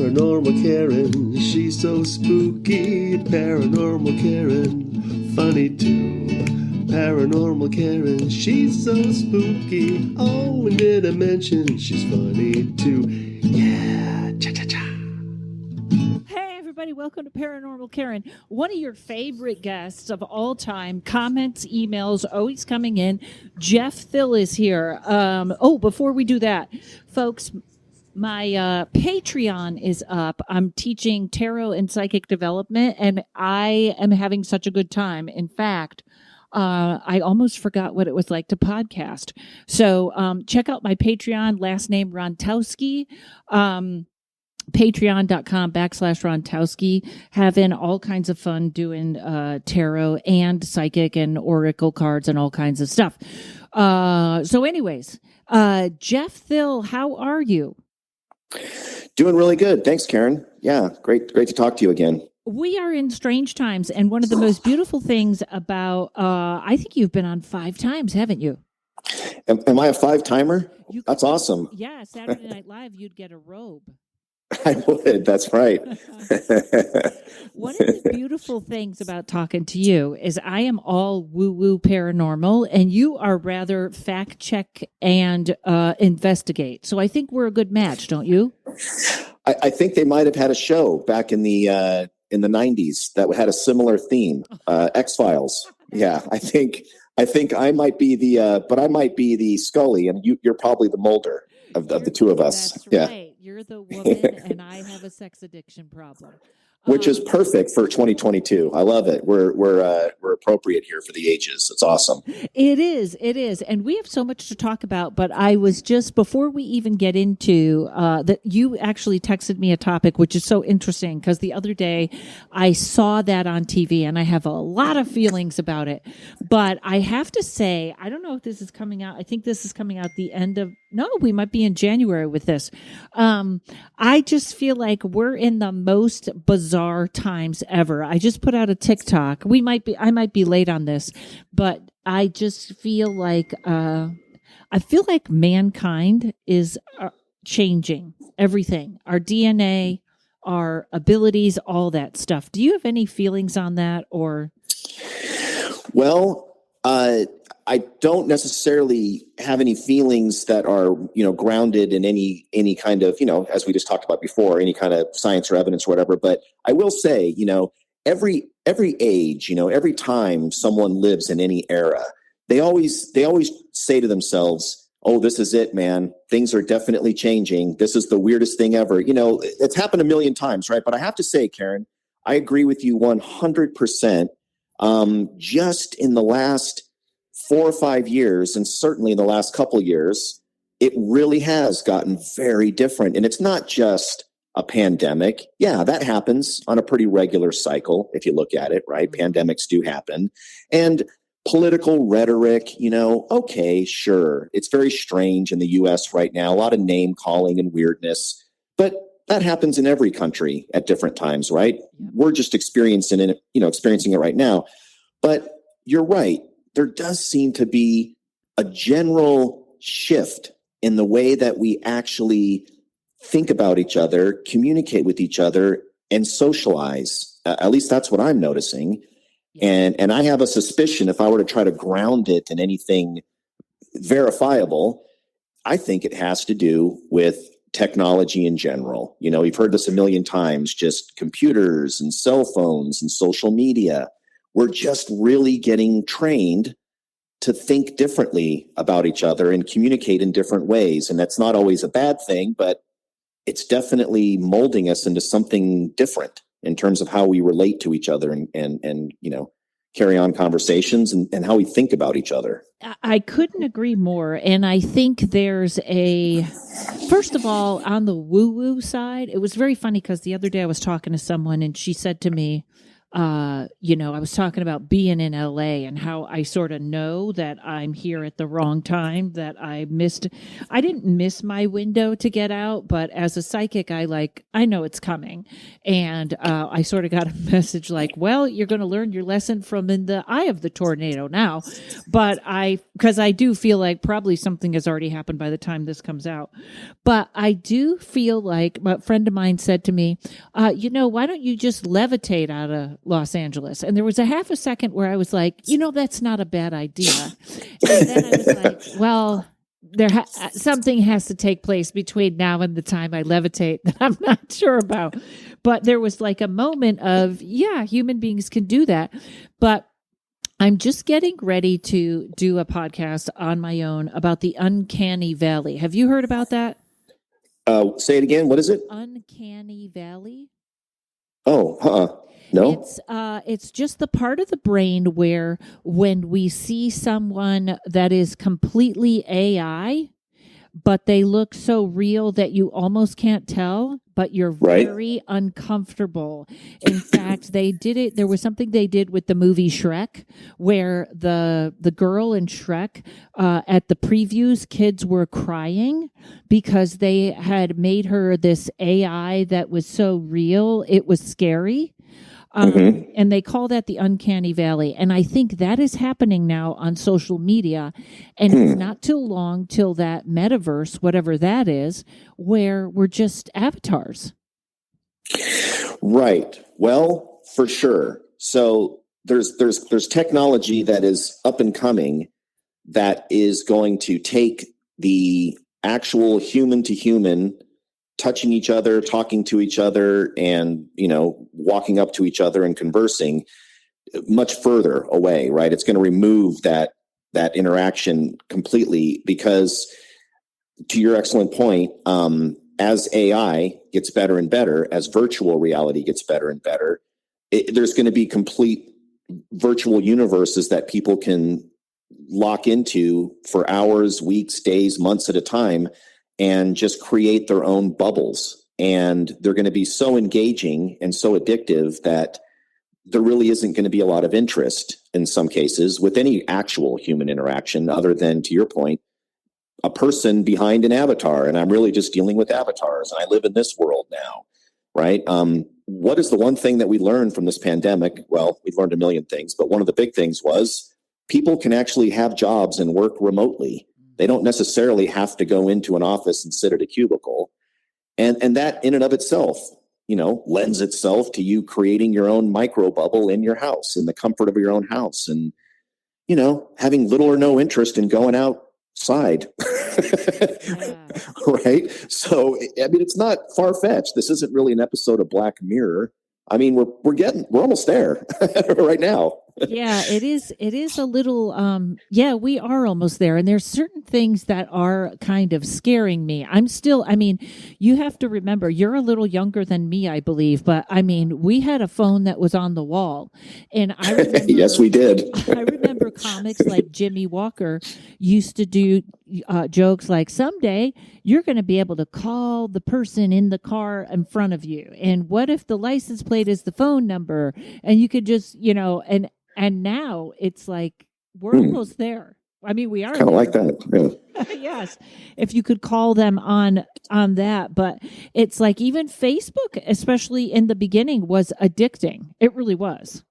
Paranormal Karen, she's so spooky. Paranormal Karen, funny too. Paranormal Karen, she's so spooky. Oh, and did I mention she's funny too? Yeah, cha-cha-cha. Hey, everybody, welcome to Paranormal Karen. One of your favorite guests of all time. Comments, emails, always coming in. Jeff Thill is here. Before we do that, folks, my Patreon is up. I'm teaching tarot and psychic development, and I am having such a good time. In fact, I almost forgot what it was like to podcast. So check out my Patreon, last name Rontowski, patreon.com/Rontowski, having all kinds of fun doing tarot and psychic and oracle cards and all kinds of stuff. So anyways, Jeff Thill, how are you? Doing really good. Thanks, Karen. Yeah, great to talk to you again. We are in strange times, and one of the most beautiful things about, I think you've been on 5 times, haven't you? Am I a 5-timer? That's awesome. Yeah, Saturday Night Live, you'd get a robe. I would. That's right. One of the beautiful things about talking to you is I am all woo-woo paranormal, and you are rather fact check and investigate. So I think we're a good match, don't you? I think they might have had a show back in the 90s that had a similar theme. X-Files. Yeah, I think I might be the Scully, and you're probably the Mulder of the two of us. That's yeah. Right. You're the woman, and I have a sex addiction problem. Which is perfect for 2022. I love it. We're appropriate here for the ages. It's awesome. It is, and we have so much to talk about. But I was just before we even get into that, you actually texted me a topic which is so interesting because the other day I saw that on TV and I have a lot of feelings about it. But I have to say, I don't know if this is coming out. I think this is coming out the end of. No, we might be in January with this. I just feel like we're in the most bizarre times ever. I just put out a TikTok. I might be late on this, but I just feel like, mankind is changing everything, our DNA, our abilities, all that stuff. Do you have any feelings on that or? Well, I don't necessarily have any feelings that are, grounded in any kind of, as we just talked about before, any kind of science or evidence or whatever. But I will say, every age, every time someone lives in any era, they always say to themselves, "Oh, this is it, man. Things are definitely changing. This is the weirdest thing ever." It's happened a million times, right? But I have to say, Karen, I agree with you 100%. Just in the last 4 or 5 years, and certainly in the last couple years, it really has gotten very different. And it's not just a pandemic. Yeah, that happens on a pretty regular cycle if you look at it, right? Pandemics do happen. And political rhetoric, okay, sure. It's very strange in the US right now, a lot of name calling and weirdness, but that happens in every country at different times, right? Yep. We're just experiencing it right now. But you're right. There does seem to be a general shift in the way that we actually think about each other, communicate with each other, and socialize. At least that's what I'm noticing. And I have a suspicion if I were to try to ground it in anything verifiable, I think it has to do with technology in general. You've heard this a million times, just computers and cell phones and social media. We're just really getting trained to think differently about each other and communicate in different ways. And that's not always a bad thing, but it's definitely molding us into something different in terms of how we relate to each other and carry on conversations and how we think about each other. I couldn't agree more. And I think there's first of all, on the woo-woo side, it was very funny because the other day I was talking to someone and she said to me, I was talking about being in LA and how I sort of know that I'm here at the wrong time, that I didn't miss my window to get out, but as a psychic, I know it's coming. And I sort of got a message like, well, you're going to learn your lesson from in the eye of the tornado now. But because I do feel like probably something has already happened by the time this comes out. But I do feel like a friend of mine said to me, why don't you just levitate out of Los Angeles? And there was a half a second where I was like, that's not a bad idea. And then I was like, well, something has to take place between now and the time I levitate that I'm not sure about. But there was like a moment of, yeah, human beings can do that. But I'm just getting ready to do a podcast on my own about the uncanny valley. Have you heard about that? Say it again. What is it? Uncanny valley. Oh, no. It's just the part of the brain where when we see someone that is completely AI, but they look so real that you almost can't tell, but you're very uncomfortable. In fact, they did it. There was something they did with the movie Shrek, where the girl in Shrek, at the previews, kids were crying because they had made her this AI that was so real. It was scary. And they call that the uncanny valley. And I think that is happening now on social media. And it's not too long till that metaverse, whatever that is, where we're just avatars. Right. Well, for sure. So there's technology that is up and coming that is going to take the actual human to human, touching each other, talking to each other, and, walking up to each other and conversing much further away, right? It's going to remove that interaction completely because, to your excellent point, as AI gets better and better, as virtual reality gets better and better, there's going to be complete virtual universes that people can lock into for hours, weeks, days, months at a time, and just create their own bubbles. And they're going to be so engaging and so addictive that there really isn't going to be a lot of interest in some cases with any actual human interaction other than, to your point, a person behind an avatar. And I'm really just dealing with avatars. And I live in this world now, right? What is the one thing that we learned from this pandemic? Well, we've learned a million things, but one of the big things was people can actually have jobs and work remotely. They don't necessarily have to go into an office and sit at a cubicle. And that in and of itself, lends itself to you creating your own micro bubble in your house, in the comfort of your own house, and, having little or no interest in going outside. Right? So, it's not far-fetched. This isn't really an episode of Black Mirror. We're almost there right now. Yeah, it is a little, we are almost there. And there's certain things that are kind of scaring me. You have to remember, you're a little younger than me, I believe, but we had a phone that was on the wall. And I remember, yes, we did. I remember comics like Jimmy Walker used to do jokes like, someday you're going to be able to call the person in the car in front of you. And what if the license plate is the phone number? And you could just, and now it's like we're almost there. We are kind of like that. Yeah. Yes, if you could call them on that, but it's like even Facebook, especially in the beginning, was addicting. It really was.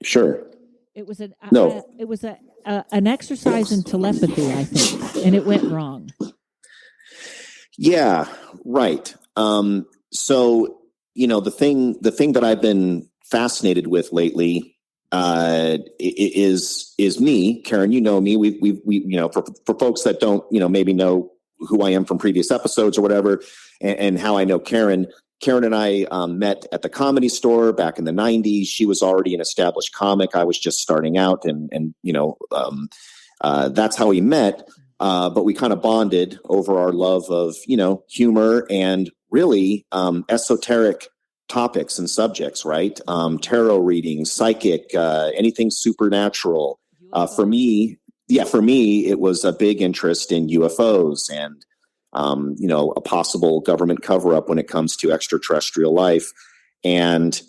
Sure. It was an exercise in telepathy, I think, and it went wrong. Yeah. Right. So the thing that I've been fascinated with lately is me, Karen. You know me. We for folks that don't maybe know who I am from previous episodes or whatever, and how I know Karen. Karen and I met at the Comedy Store back in the 90s. She was already an established comic. I was just starting out, and that's how we met. But we kind of bonded over our love of humor and really esoteric topics and subjects, right? Tarot readings, psychic, anything supernatural. For me, it was a big interest in UFOs and, a possible government cover-up when it comes to extraterrestrial life. And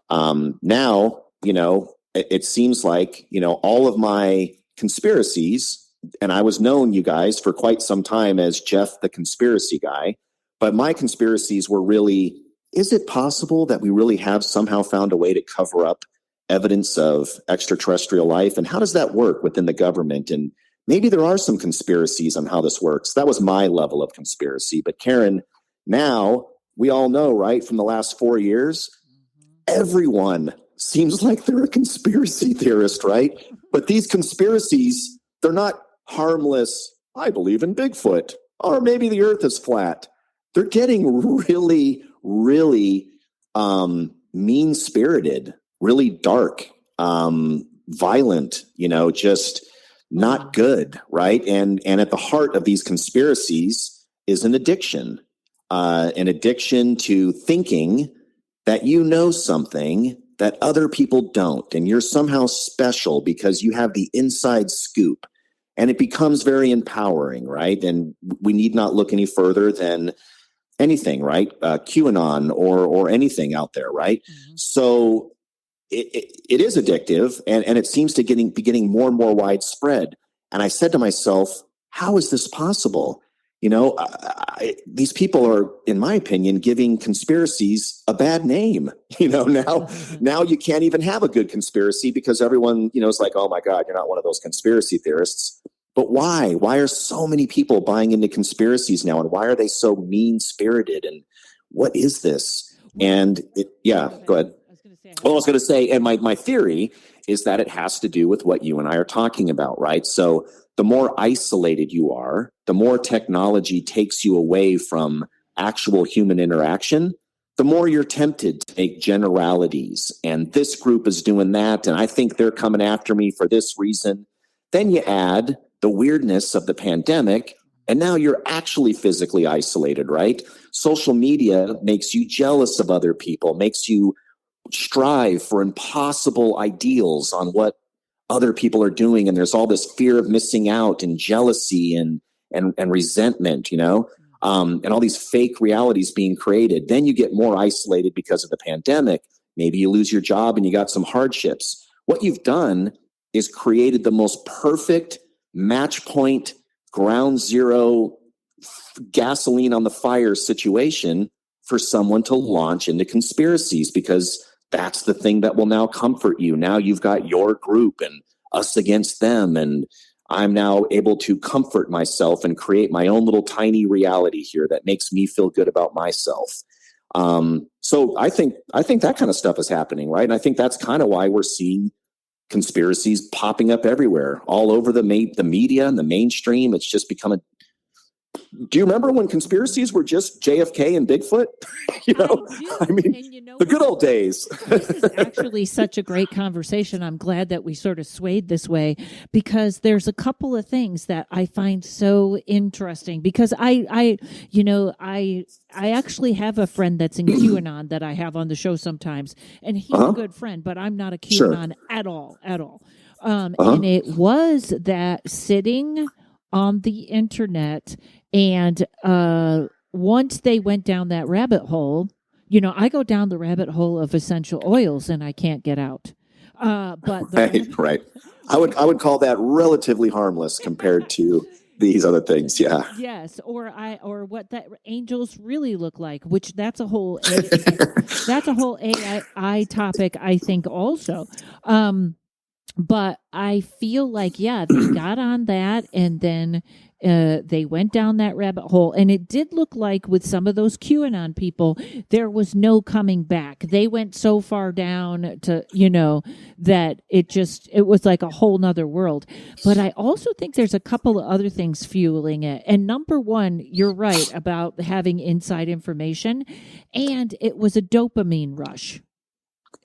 now it seems like, all of my conspiracies, and I was known, you guys, for quite some time as Jeff, the conspiracy guy, but my conspiracies were really, is it possible that we really have somehow found a way to cover up evidence of extraterrestrial life? And how does that work within the government? And maybe there are some conspiracies on how this works. That was my level of conspiracy. But Karen, now we all know, right, from the last 4 years, everyone seems like they're a conspiracy theorist, right? But these conspiracies, they're not harmless. I believe in Bigfoot, or maybe the earth is flat. They're getting really, really mean-spirited, really dark, violent, just not good, right? And at the heart of these conspiracies is an addiction to thinking that you know something that other people don't, and you're somehow special because you have the inside scoop. And it becomes very empowering, right? And we need not look any further than anything, right? QAnon or anything out there, right? Mm-hmm. So it is addictive, and it seems to be getting more and more widespread. And I said to myself, how is this possible? These people are, in my opinion, giving conspiracies a bad name. Now you can't even have a good conspiracy because everyone, is like, oh my God, you're not one of those conspiracy theorists. But why? Why are so many people buying into conspiracies now? And why are they so mean-spirited? And what is this? And go ahead. I was going to say, and my theory is that it has to do with what you and I are talking about, right? So the more isolated you are, the more technology takes you away from actual human interaction, the more you're tempted to make generalities. And this group is doing that, and I think they're coming after me for this reason. Then you add the weirdness of the pandemic, and now you're actually physically isolated, right? Social media makes you jealous of other people, makes you strive for impossible ideals on what other people are doing, and there's all this fear of missing out and jealousy and resentment, and all these fake realities being created. Then you get more isolated because of the pandemic. Maybe you lose your job and you got some hardships. What you've done is created the most perfect match point, ground zero, gasoline on the fire situation for someone to launch into conspiracies, because that's the thing that will now comfort you. Now you've got your group and us against them, and I'm now able to comfort myself and create my own little tiny reality here that makes me feel good about myself. So I think that kind of stuff is happening, right? And I think that's kind of why we're seeing conspiracies popping up everywhere, all over the media and the mainstream. It's just become a. Do you remember when conspiracies were just JFK and Bigfoot? The good old days. This is actually such a great conversation. I'm glad that we sort of swayed this way, because there's a couple of things that I find so interesting, because I actually have a friend that's in QAnon that I have on the show sometimes, and he's a good friend, but I'm not a QAnon at all. And it was that sitting on the internet, and once they went down that rabbit hole, I go down the rabbit hole of essential oils and I can't get out. Right. I would call that relatively harmless compared to these other things. Yeah. Yes. Or what that angels really look like, which that's a whole AI topic, I think also. But I feel like, they got on that, and then they went down that rabbit hole. And it did look like with some of those QAnon people, there was no coming back. They went so far down to, that it was like a whole nother world. But I also think there's a couple of other things fueling it. And number one, you're right about having inside information. And it was a dopamine rush.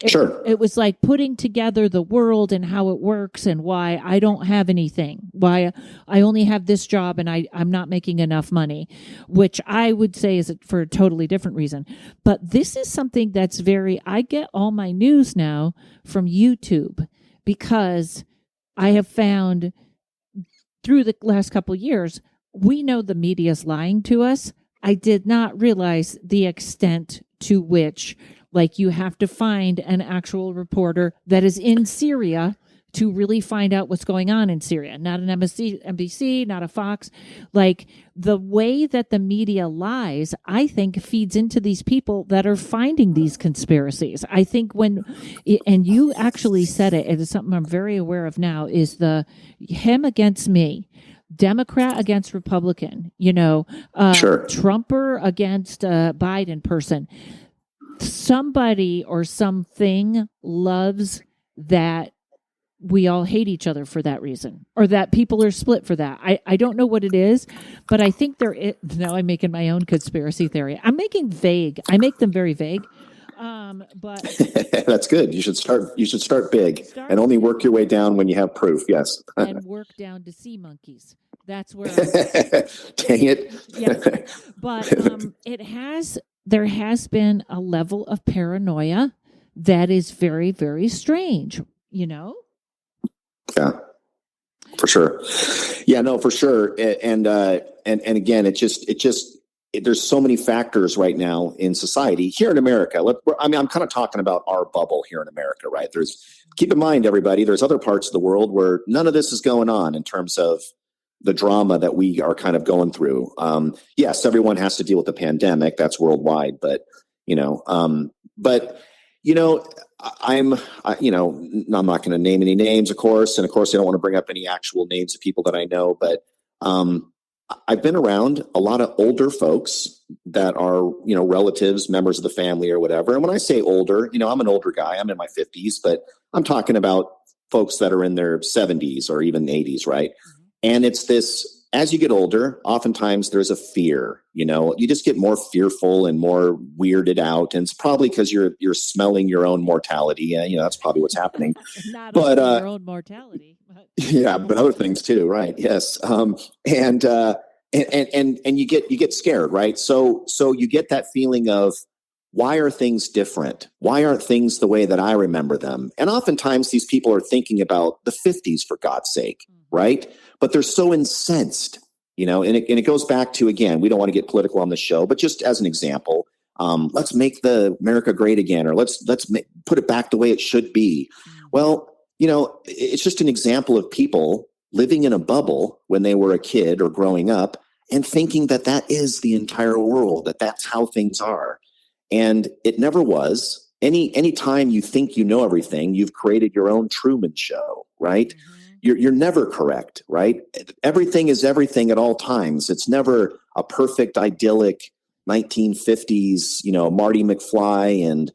Sure. It was like putting together the world and how it works and why I don't have anything, why I only have this job and I'm not making enough money, which I would say is for a totally different reason. But this is something that's I get all my news now from YouTube, because I have found through the last couple of years, we know the media's lying to us. I did not realize the extent to which, like, you have to find an actual reporter that is in Syria to really find out what's going on in Syria, not an NBC, not a Fox. Like, the way that the media lies, I think, feeds into these people that are finding these conspiracies. I think and you actually said it, it is something I'm very aware of now, is the him against me. Democrat against Republican, Sure. Trumper against Biden person. Somebody or something loves that we all hate each other for that reason, or that people are split for that. I don't know what it is, but I think now I'm making my own conspiracy theory. I make them very vague. But that's good. You should start big and only work your way down when you have proof. Yes. And work down to sea monkeys. That's where dang it. Yeah. But there has been a level of paranoia that is very, very strange, Yeah. For sure. Yeah, no, for sure. And again, there's so many factors right now in society here in America. I'm kind of talking about our bubble here in America, right? Keep in mind, everybody, there's other parts of the world where none of this is going on in terms of the drama that we are kind of going through. Yes, everyone has to deal with the pandemic. That's worldwide, I'm not going to name any names, of course. And of course, I don't want to bring up any actual names of people that I know, but I've been around a lot of older folks that are, relatives, members of the family or whatever. And when I say older, I'm an older guy, I'm in my 50s, but I'm talking about folks that are in their 70s or even 80s, right? Mm-hmm. And it's this, as you get older, oftentimes there's a fear, you just get more fearful and more weirded out. And it's probably because you're smelling your own mortality. That's probably what's happening. Not only your own mortality. Yeah, but other things too, right? Yes. And you get scared, right? So you get that feeling of, why are things different? Why aren't things the way that I remember them? And oftentimes these people are thinking about the 50s, for God's sake, right? But they're so incensed, and it goes back to, again, we don't want to get political on the show, but just as an example, let's make the America great again, or let's put it back the way it should be. Well, it's just an example of people living in a bubble when they were a kid or growing up and thinking that is the entire world, that's how things are. And it never was. Any time you think you know everything, you've created your own Truman Show, right? Mm-hmm. You're never correct, right? Everything is everything at all times. It's never a perfect, idyllic 1950s, Marty McFly and,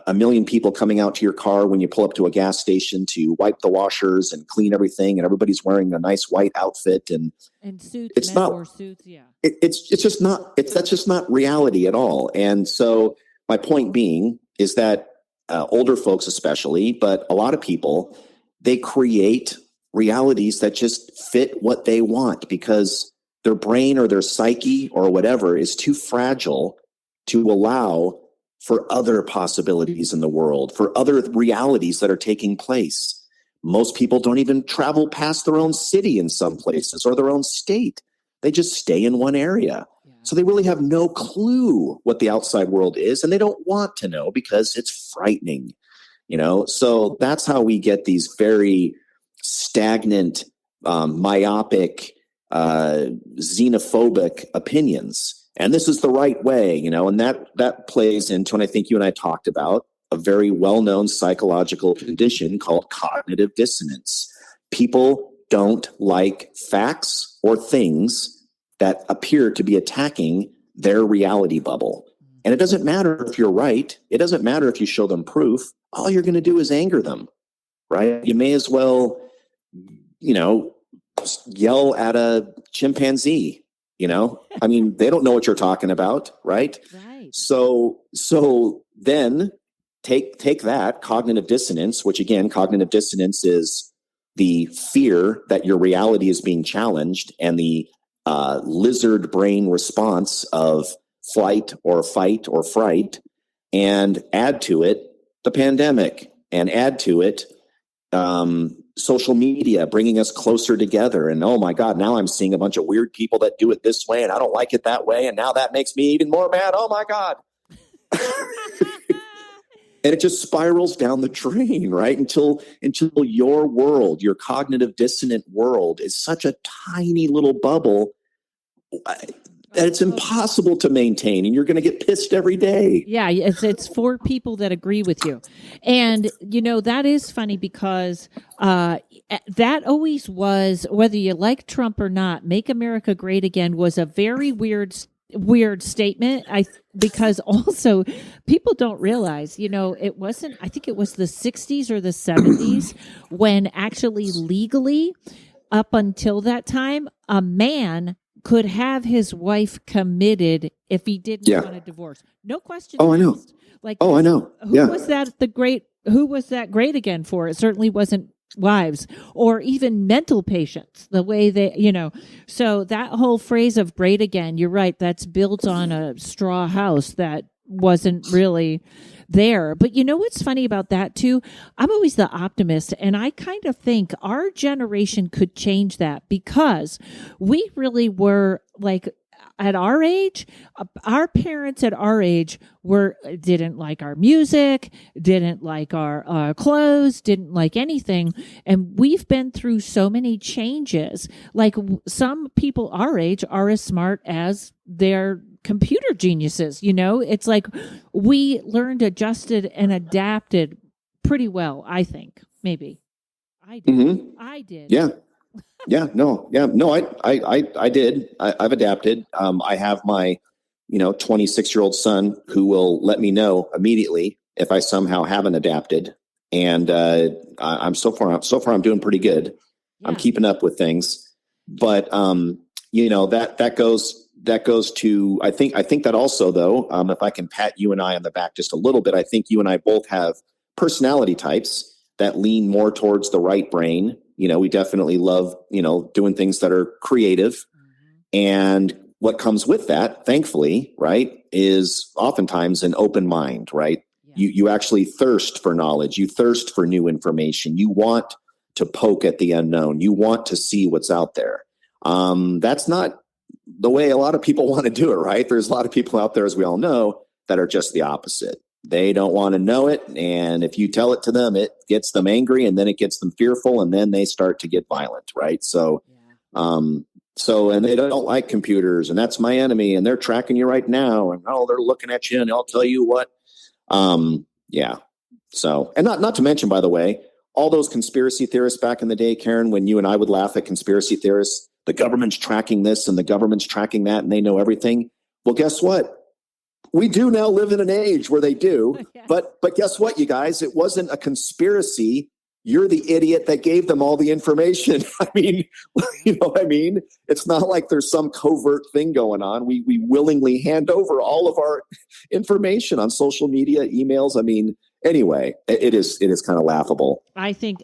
a million people coming out to your car when you pull up to a gas station to wipe the washers and clean everything, and everybody's wearing a nice white outfit and suits. It's not suits, yeah. It's just not. That's just not reality at all. And so my point being is that older folks, especially, but a lot of people, they create realities that just fit what they want because their brain or their psyche or whatever is too fragile to allow for other possibilities in the world, for other realities that are taking place. Most people don't even travel past their own city in some places or their own state. They just stay in one area. Yeah. So they really have no clue what the outside world is, and they don't want to know because it's frightening. So that's how we get these very stagnant, myopic, xenophobic opinions. And this is the right way, and that plays into, and I think you and I talked about, a very well-known psychological condition called cognitive dissonance. People don't like facts or things that appear to be attacking their reality bubble. And it doesn't matter if you're right. It doesn't matter if you show them proof. All you're going to do is anger them, right? You may as well, yell at a chimpanzee. They don't know what you're talking about, right? Right. So then take that cognitive dissonance, which again, cognitive dissonance is the fear that your reality is being challenged and the lizard brain response of flight or fight or fright, and add to it the pandemic, and add to it social media bringing us closer together. And oh my God, now I'm seeing a bunch of weird people that do it this way and I don't like it that way. And now that makes me even more mad. Oh my God. And it just spirals down the drain, right? Until your world, your cognitive dissonant world, is such a tiny little bubble that it's impossible to maintain, and you're going to get pissed every day. Yeah, it's for people that agree with you. And, that is funny because that always was, whether you like Trump or not, Make America Great Again was a very weird statement. Because also people don't realize, it wasn't, I think it was the 60s or the 70s when actually legally, up until that time, a man could have his wife committed if he didn't want a divorce. No question. Oh, I know. I know. Who was that great again for? It certainly wasn't wives or even mental patients, the way they, so that whole phrase of great again, you're right, that's built on a straw house that wasn't really there. But what's funny about that too? I'm always the optimist, and I kind of think our generation could change that, because we really were like, at our age, our parents at our age didn't like our music, didn't like our clothes, didn't like anything. And we've been through so many changes. Like, some people our age are as smart as their computer geniuses. It's like we learned, adjusted, and adapted pretty well, I think. Maybe. I did. Mm-hmm. I did. Yeah. No, I did. I've adapted. I have my, 26-year-old son who will let me know immediately if I somehow haven't adapted. And I'm so far I'm doing pretty good. Yeah. I'm keeping up with things, but that goes to, I think that also, though, if I can pat you and I on the back just a little bit, I think you and I both have personality types that lean more towards the right brain. We definitely love, doing things that are creative. Mm-hmm. And what comes with that, thankfully, right, is oftentimes an open mind, right? Yeah. You actually thirst for knowledge. You thirst for new information. You want to poke at the unknown. You want to see what's out there. That's not the way a lot of people want to do it, right? There's a lot of people out there, as we all know, that are just the opposite. They don't want to know it. And if you tell it to them, it gets them angry, and then it gets them fearful, and then they start to get violent. Right. So, and they don't like computers, and that's my enemy, and they're tracking you right now. And they're looking at you, and I'll tell you what. So, and not to mention, by the way, all those conspiracy theorists back in the day, Karen, when you and I would laugh at conspiracy theorists, the government's tracking this and the government's tracking that, and they know everything. Well, guess what? We do now live in an age where they do, yeah. but guess what, you guys? It wasn't a conspiracy. You're the idiot that gave them all the information. I mean, you know what I mean? It's not like there's some covert thing going on. We willingly hand over all of our information on social media, emails. I mean, anyway, it is kind of laughable. I think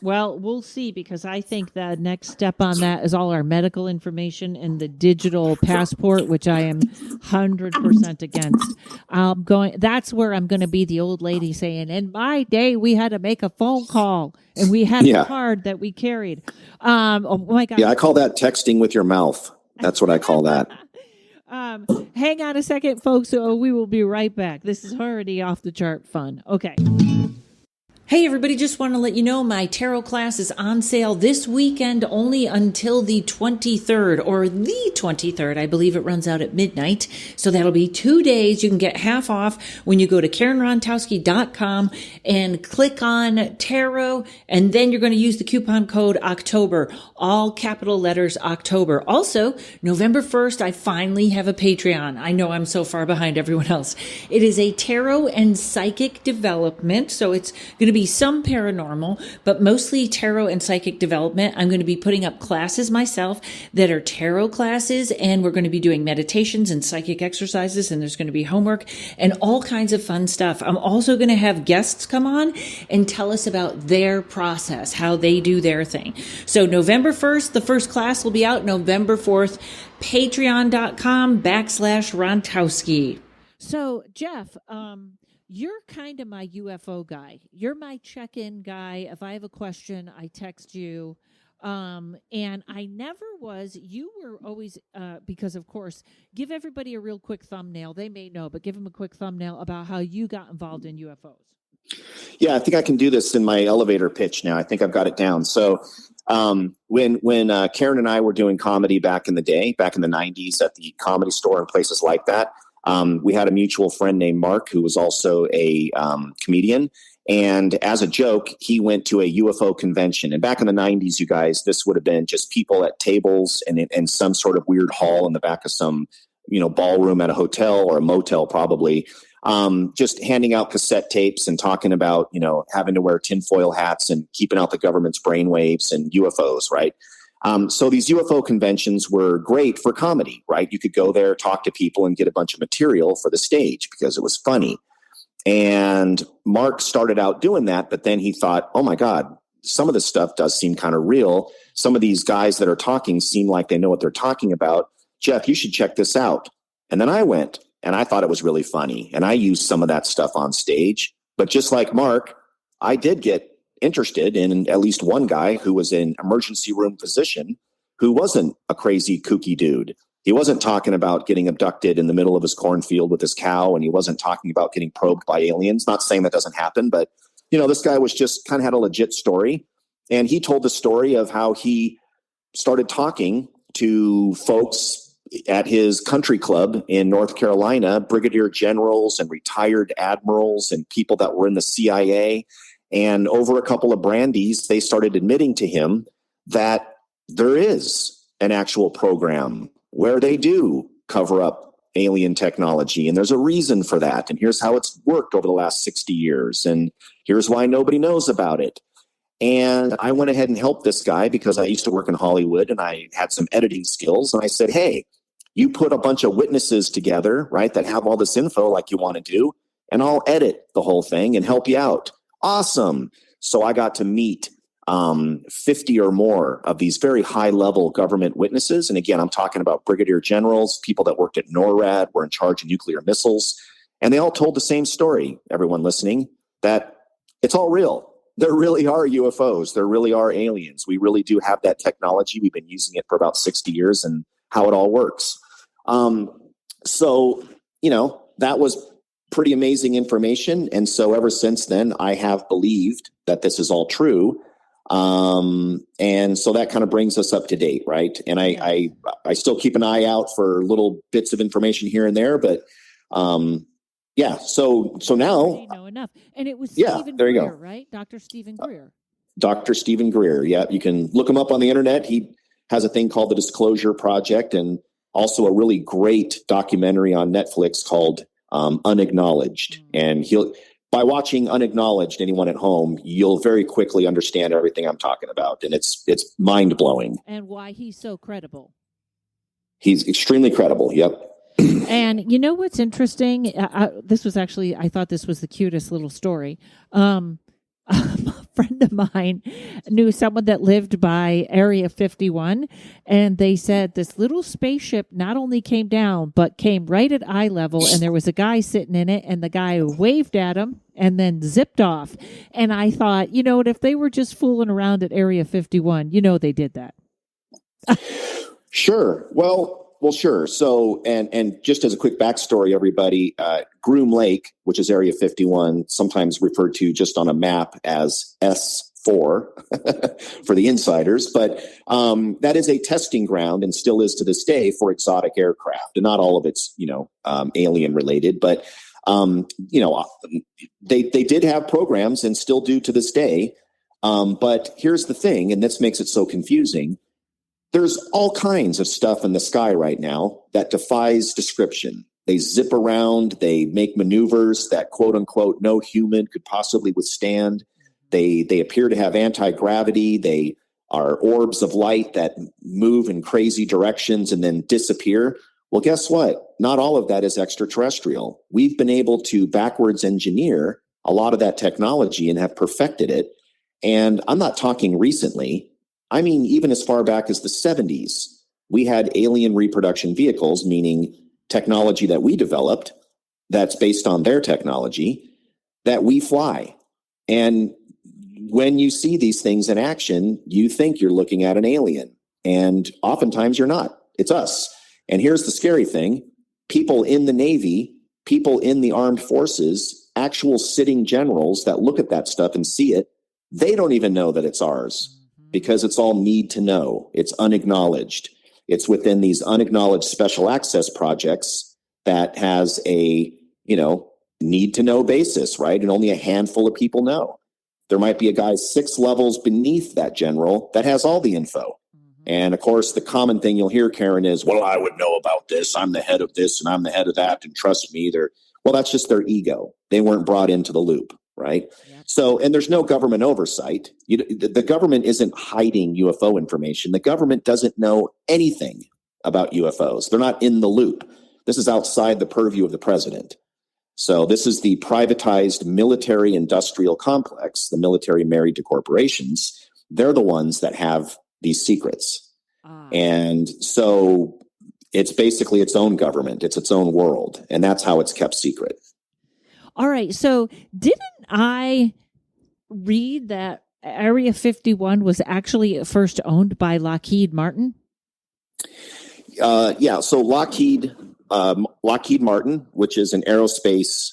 well, we'll see, because I think the next step on that is all our medical information and the digital passport, which I am 100% against. That's where I'm going to be the old lady saying, in my day, we had to make a phone call and we had a card that we carried. Oh my God. Yeah, I call that texting with your mouth. That's what I call that. Hang on a second, folks. We will be right back. This is already off the chart fun. Okay. Hey everybody, just want to let you know my tarot class is on sale this weekend only until the 23rd, or the 23rd. I believe it runs out at midnight. So that'll be 2 days. You can get half off when you go to karenrontowski.com and click on tarot, and then you're going to use the coupon code October, all capital letters October. Also, November 1st, I finally have a Patreon. I know I'm so far behind everyone else. It is a tarot and psychic development. So it's going to be some paranormal, but mostly tarot and psychic development. I'm going to be putting up classes myself that are tarot classes, and we're going to be doing meditations and psychic exercises, and there's going to be homework and all kinds of fun stuff. I'm also going to have guests come on and tell us about their process, how they do their thing. So November 1st, the first class will be out. November 4th, patreon.com/Rontowski. So Jeff, you're kind of my UFO guy. You're my check-in guy. If I have a question, I text you. And I never was, you were always, because of course, give everybody a real quick thumbnail. They may know, but give them a quick thumbnail about how you got involved in UFOs. Yeah, I think I can do this in my elevator pitch now. I think I've got it down. So when Karen and I were doing comedy back in the day, back in the 90s at the Comedy Store and places like that, we had a mutual friend named Mark who was also a comedian. And as a joke, he went to a UFO convention. And back in the 90s, you guys, this would have been just people at tables and in some sort of weird hall in the back of some, ballroom at a hotel or a motel probably, just handing out cassette tapes and talking about, having to wear tinfoil hats and keeping out the government's brainwaves and UFOs, right? So these UFO conventions were great for comedy, right? You could go there, talk to people, and get a bunch of material for the stage because it was funny. And Mark started out doing that, but then he thought, oh my God, some of this stuff does seem kind of real. Some of these guys that are talking seem like they know what they're talking about. Jeff, you should check this out. And then I went, and I thought it was really funny. And I used some of that stuff on stage. But just like Mark, I did get interested in at least one guy who was an emergency room physician who wasn't a crazy, kooky dude. He wasn't talking about getting abducted in the middle of his cornfield with his cow, and he wasn't talking about getting probed by aliens. Not saying that doesn't happen, but this guy was just kind of had a legit story. And he told the story of how he started talking to folks at his country club in North Carolina, brigadier generals and retired admirals and people that were in the CIA. And over a couple of brandies, they started admitting to him that there is an actual program where they do cover up alien technology. And there's a reason for that. And here's how it's worked over the last 60 years. And here's why nobody knows about it. And I went ahead and helped this guy because I used to work in Hollywood and I had some editing skills. And I said, hey, you put a bunch of witnesses together, right, that have all this info like you want to do, and I'll edit the whole thing and help you out. Awesome. So I got to meet 50 or more of these very high-level government witnesses. And again, I'm talking about brigadier generals, people that worked at NORAD, were in charge of nuclear missiles. And they all told the same story, everyone listening, that it's all real. There really are UFOs. There really are aliens. We really do have that technology. We've been using it for about 60 years and how it all works. So, that was pretty amazing information. And so ever since then, I have believed that this is all true. And so that kind of brings us up to date, right? And I still keep an eye out for little bits of information here and there, but yeah. So now you know enough, and it was Stephen there you Greer, go, right? Dr. Stephen Greer. Dr. Stephen Greer. Yeah, you can look him up on the internet. He has a thing called the Disclosure Project, and also a really great documentary on Netflix called Unacknowledged. And by watching Unacknowledged, anyone at home, you'll very quickly understand everything I'm talking about. And it's mind blowing. And why he's so credible. He's extremely credible. Yep. And you know what's interesting? I thought this was the cutest little story. A friend of mine knew someone that lived by Area 51, and they said this little spaceship not only came down, but came right at eye level, and there was a guy sitting in it, and the guy waved at him and then zipped off. And I thought, if they were just fooling around at Area 51, they did that. Sure. Well, sure. So, and just as a quick backstory, everybody, Groom Lake, which is Area 51, sometimes referred to just on a map as S4 for the insiders, but that is a testing ground and still is to this day for exotic aircraft. And not all of it's, alien related, but, they did have programs and still do to this day. But here's the thing, and this makes it so confusing. There's all kinds of stuff in the sky right now that defies description. They zip around, they make maneuvers that quote unquote no human could possibly withstand. They appear to have anti-gravity. They are orbs of light that move in crazy directions and then disappear. Well, guess what? Not all of that is extraterrestrial. We've been able to backwards engineer a lot of that technology and have perfected it. And I'm not talking recently. I mean, even as far back as the 70s, we had alien reproduction vehicles, meaning technology that we developed that's based on their technology that we fly. And when you see these things in action, you think you're looking at an alien. And oftentimes you're not. It's us. And here's the scary thing. People in the Navy, people in the armed forces, actual sitting generals that look at that stuff and see it, they don't even know that it's ours because it's all need to know. It's unacknowledged. It's within these unacknowledged special access projects that has a, need to know basis, right? And only a handful of people know. There might be a guy 6 levels beneath that general that has all the info. And of course, the common thing you'll hear, Karen, is, well, I would know about this. I'm the head of this and I'm the head of that. And trust me, well, that's just their ego. They weren't brought into the loop, right? Yep. So, and there's no government oversight. The government isn't hiding UFO information. The government doesn't know anything about UFOs. They're not in the loop. This is outside the purview of the president. So this is the privatized military industrial complex, the military married to corporations. They're the ones that have these secrets. And so it's basically its own government. It's its own world. And that's how it's kept secret. All right. So didn't I read that Area 51 was actually first owned by Lockheed Martin? Yeah. So Lockheed Martin, which is an aerospace,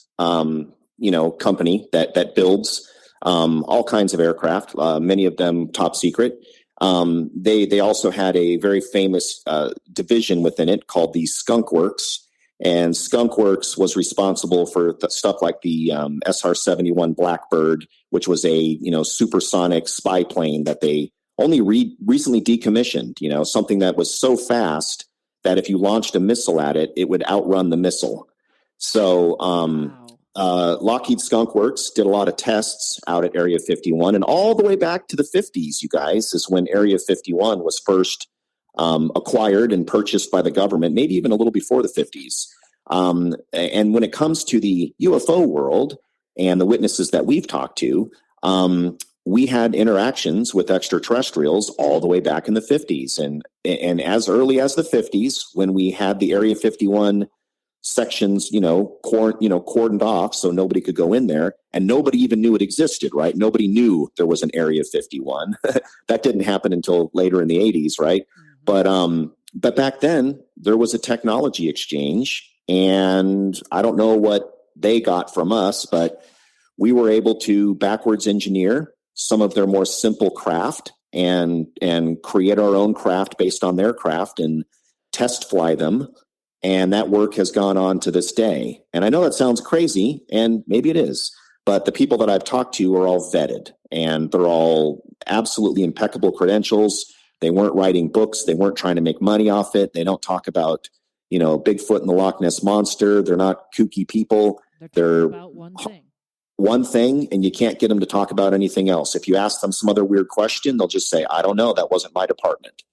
company that builds all kinds of aircraft, many of them top secret. They also had a very famous division within it called the Skunk Works, and Skunk Works was responsible for stuff like the SR-71 Blackbird, which was a supersonic spy plane that they only recently decommissioned. Something that was so fast that if you launched a missile at it, it would outrun the missile. So Lockheed Skunk Works did a lot of tests out at Area 51, and all the way back to the 50s, you guys, is when Area 51 was first acquired and purchased by the government, maybe even a little before the 50s. And when it comes to the UFO world and the witnesses that we've talked to, we had interactions with extraterrestrials all the way back in the 50s. And as early as the 50s, when we had the Area 51 sections, cordoned off so nobody could go in there, and nobody even knew it existed, right? Nobody knew there was an Area 51. That didn't happen until later in the 80s, right? Mm-hmm. But back then there was a technology exchange, and I don't know what they got from us, but we were able to backwards engineer some of their more simple craft and create our own craft based on their craft and test fly them. And that work has gone on to this day. And I know that sounds crazy, and maybe it is, but the people that I've talked to are all vetted, and they're all absolutely impeccable credentials. They weren't writing books. They weren't trying to make money off it. They don't talk about, Bigfoot and the Loch Ness Monster. They're not kooky people. They're about one thing, and you can't get them to talk about anything else. If you ask them some other weird question, they'll just say, I don't know. That wasn't my department.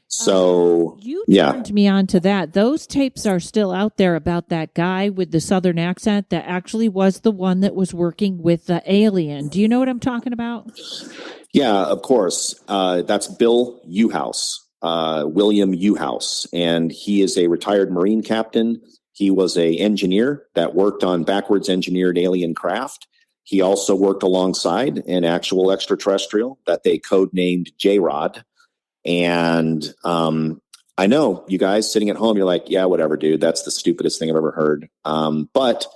So you turned me on to that. Those tapes are still out there about that guy with the Southern accent that actually was the one that was working with the alien. Do you know what I'm talking about? Yeah, of course. That's Bill Uhouse, William Uhouse, and he is a retired Marine captain. He was an engineer that worked on backwards engineered alien craft. He also worked alongside an actual extraterrestrial that they codenamed J-Rod. And I know you guys sitting at home, you're like, yeah, whatever, dude. That's the stupidest thing I've ever heard. But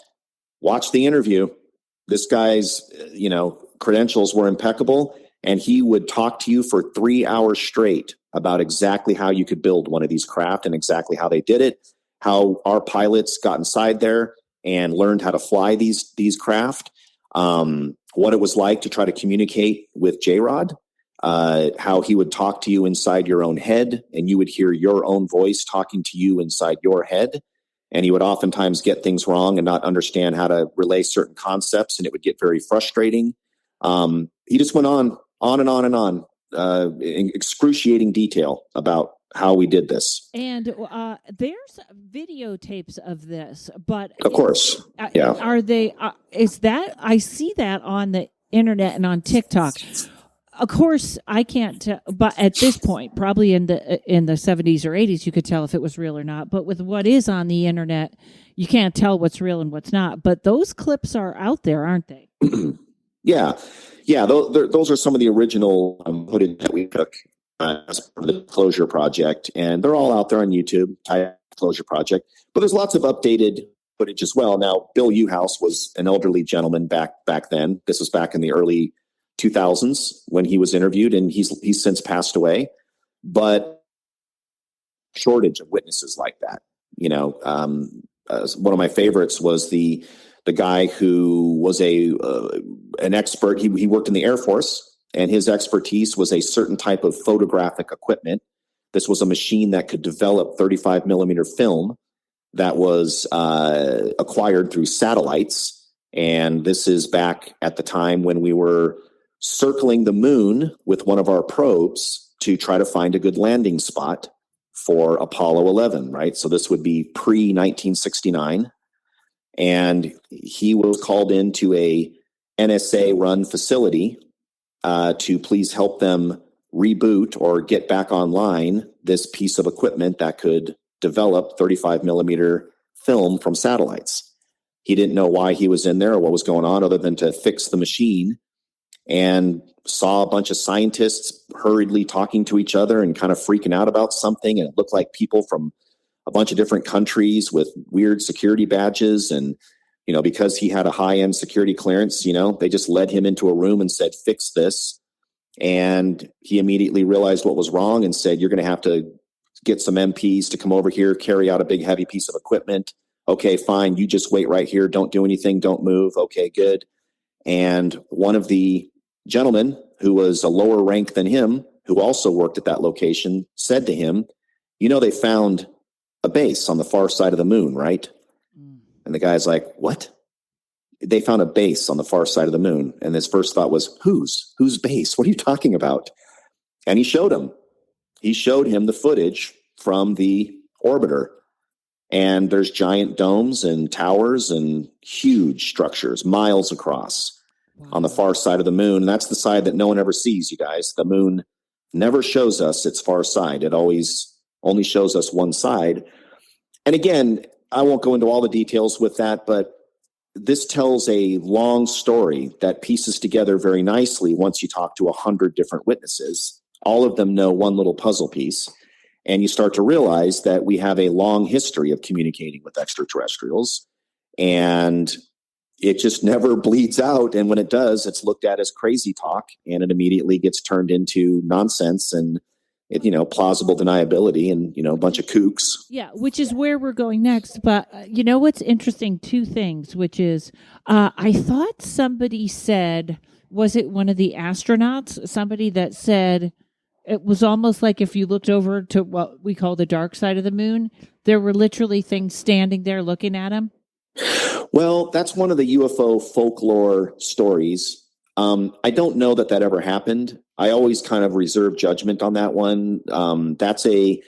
watch the interview. This guy's, credentials were impeccable, and he would talk to you for 3 hours straight about exactly how you could build one of these craft and exactly how they did it, how our pilots got inside there and learned how to fly these craft, what it was like to try to communicate with J-Rod. How he would talk to you inside your own head, and you would hear your own voice talking to you inside your head. And he would oftentimes get things wrong and not understand how to relay certain concepts, and it would get very frustrating. He just went on and on and on, in excruciating detail about how we did this. And there's videotapes of this, but of course, yeah. Are they? Is that I see that on the internet and on TikTok? Of course, I can't tell, but at this point, probably in the 70s or 80s, you could tell if it was real or not. But with what is on the internet, you can't tell what's real and what's not. But those clips are out there, aren't they? Yeah. Yeah. Those are some of the original footage that we took as part of the Closure Project. And they're all out there on YouTube, type Closure Project. But there's lots of updated footage as well. Now, Bill Uhouse was an elderly gentleman back then. This was back in the early 2000s when he was interviewed, and he's since passed away. But shortage of witnesses like that. One of my favorites was the guy who was an expert. He worked in the Air Force, and his expertise was a certain type of photographic equipment. This was a machine that could develop 35 millimeter film that was acquired through satellites. And this is back at the time when we were circling the moon with one of our probes to try to find a good landing spot for Apollo 11, right? So this would be pre-1969. And he was called into a NSA-run facility to please help them reboot or get back online this piece of equipment that could develop 35 millimeter film from satellites. He didn't know why he was in there or what was going on other than to fix the machine, and saw a bunch of scientists hurriedly talking to each other and kind of freaking out about something. And it looked like people from a bunch of different countries with weird security badges. And, because he had a high-end security clearance, they just led him into a room and said, fix this. And he immediately realized what was wrong and said, you're going to have to get some MPs to come over here, carry out a big, heavy piece of equipment. Okay, fine. You just wait right here. Don't do anything. Don't move. Okay, good. And one of the gentlemen who was a lower rank than him, who also worked at that location, said to him, they found a base on the far side of the moon, right? And the guy's like, what? They found a base on the far side of the moon. And his first thought was, whose base? What are you talking about? And he showed him the footage from the orbiter. And there's giant domes and towers and huge structures miles across on the far side of the moon. And that's the side that no one ever sees, you guys. The moon never shows us its far side. It always only shows us one side. And again, I won't go into all the details with that, but this tells a long story that pieces together very nicely once you talk to 100 different witnesses. All of them know one little puzzle piece. And you start to realize that we have a long history of communicating with extraterrestrials. And it just never bleeds out. And when it does, it's looked at as crazy talk, and it immediately gets turned into nonsense and, plausible deniability and, a bunch of kooks. Yeah, which is where we're going next. But what's interesting? Two things, which is I thought somebody said, was it one of the astronauts? Somebody that said it was almost like if you looked over to what we call the dark side of the moon, there were literally things standing there looking at him. Well, that's one of the UFO folklore stories. I don't know that ever happened. I always kind of reserve judgment on that one. That's a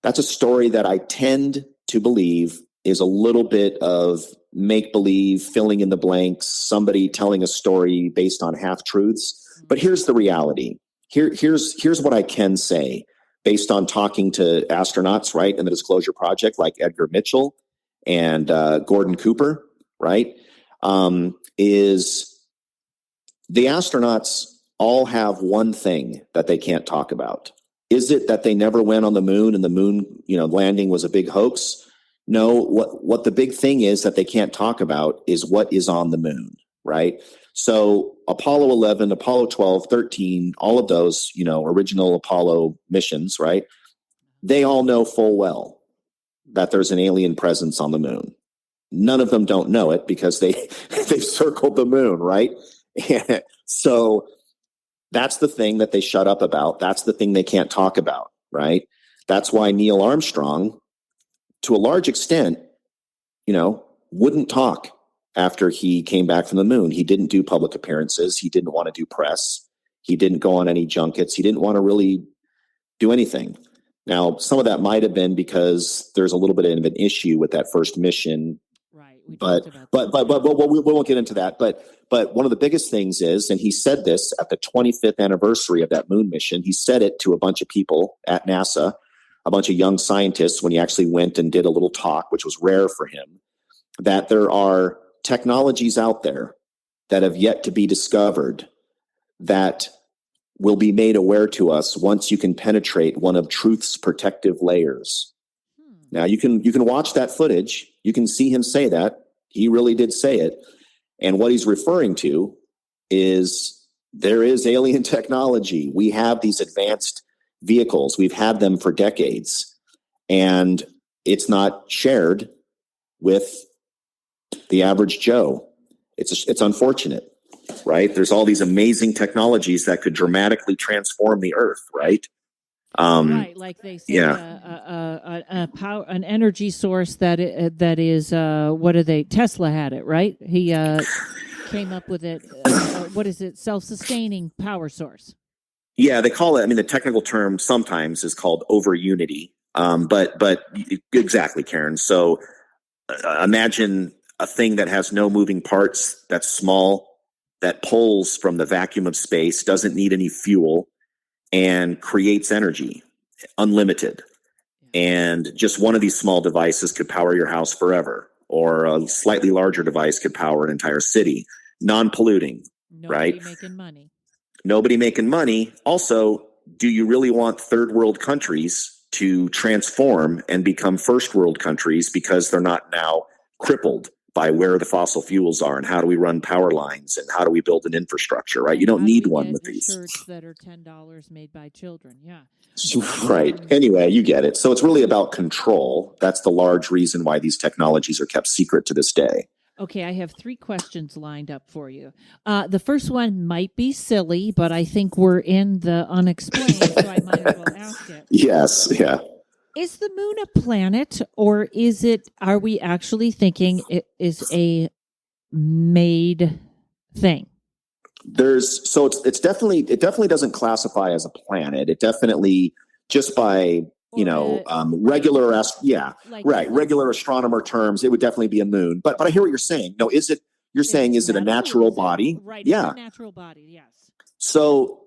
story that I tend to believe is a little bit of make-believe, filling in the blanks, somebody telling a story based on half-truths. But here's the reality. Here's what I can say based on talking to astronauts, right, in the Disclosure Project, like Edgar Mitchell and Gordon Cooper, right, is the astronauts all have one thing that they can't talk about. Is it that they never went on the moon and the moon, landing was a big hoax? No, what the big thing is that they can't talk about is what is on the moon, right? So Apollo 11, Apollo 12, 13, all of those, original Apollo missions, right? They all know full well that there's an alien presence on the moon. None of them don't know it because they've circled the moon, right? So that's the thing that they shut up about. That's the thing they can't talk about, right? That's why Neil Armstrong, to a large extent, wouldn't talk after he came back from the moon. He didn't do public appearances. He didn't want to do press. He didn't go on any junkets. He didn't want to really do anything. Now, some of that might have been because there's a little bit of an issue with that first mission. Right. But we won't get into that. But one of the biggest things is, and he said this at the 25th anniversary of that moon mission, he said it to a bunch of people at NASA, a bunch of young scientists, when he actually went and did a little talk, which was rare for him, that there are technologies out there that have yet to be discovered that will be made aware to us once you can penetrate one of truth's protective layers. Now you can watch that footage. You can see him say that. He really did say it. And what he's referring to is there is alien technology. We have these advanced vehicles. We've had them for decades, and it's not shared with the average Joe. It's unfortunate, right? There's all these amazing technologies that could dramatically transform the earth, right? Right, like they say, a power, an energy source that is what are they? Tesla had it, right? He came up with it. What is it? Self-sustaining power source. Yeah, they call it. I mean, the technical term sometimes is called over unity. But exactly, Karen. So imagine a thing that has no moving parts, that's small, that pulls from the vacuum of space, doesn't need any fuel, and creates energy, unlimited. And just one of these small devices could power your house forever, or a slightly larger device could power an entire city, non-polluting, right? Nobody making money. Nobody making money. Also, do you really want third world countries to transform and become first world countries because they're not now crippled by where the fossil fuels are and how do we run power lines and how do we build an infrastructure, right? You don't need one with these. Shirts that are $10 made by children. Yeah. Right. Anyway, you get it. So it's really about control. That's the large reason why these technologies are kept secret to this day. Okay, I have 3 questions lined up for you. The first one might be silly, but I think we're in the unexplained, so I might as well ask it. Yes, yeah. Is the moon a planet, or are we actually thinking it is a made thing? It definitely doesn't classify as a planet. It definitely, just by regular astronomer terms, it would definitely be a moon. But I hear what you're saying. No, is it a natural body? Right. Yeah. It's a natural body. Yes. So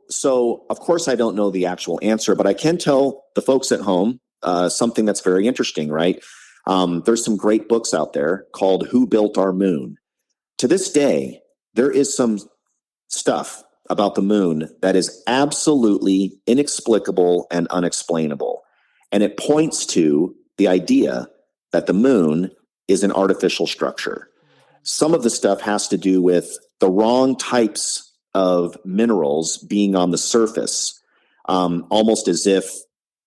of course I don't know the actual answer, but I can tell the folks at home something that's very interesting, right? There's some great books out there called Who Built Our Moon? To this day, there is some stuff about the moon that is absolutely inexplicable and unexplainable. And it points to the idea that the moon is an artificial structure. Some of the stuff has to do with the wrong types of minerals being on the surface, almost as if,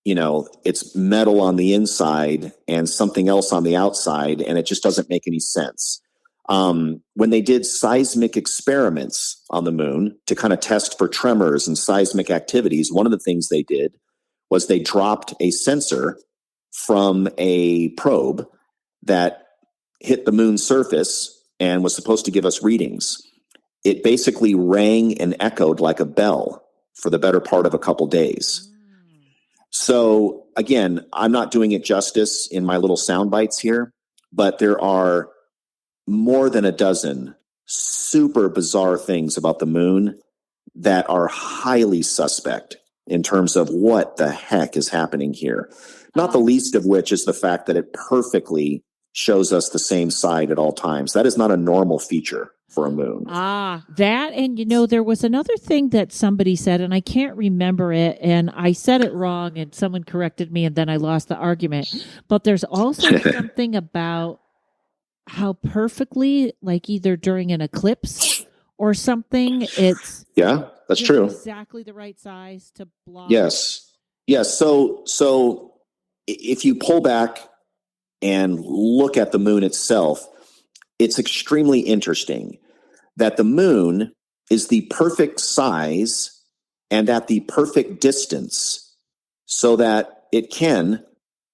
it's metal on the inside and something else on the outside, and it just doesn't make any sense. When they did seismic experiments on the moon to kind of test for tremors and seismic activities, one of the things they did was they dropped a sensor from a probe that hit the moon's surface and was supposed to give us readings. It basically rang and echoed like a bell for the better part of a couple days. So again, I'm not doing it justice in my little sound bites here, but there are more than a dozen super bizarre things about the moon that are highly suspect in terms of what the heck is happening here. Not the least of which is the fact that it perfectly shows us the same side at all times. That is not a normal feature for a moon. That, and there was another thing that somebody said, and I can't remember it, and I said it wrong, and someone corrected me, and then I lost the argument. But there's also something about how perfectly, like either during an eclipse or something, it's that's true. Exactly the right size to block. Yes. So if you pull back and look at the moon itself, it's extremely interesting that the moon is the perfect size and at the perfect distance so that it can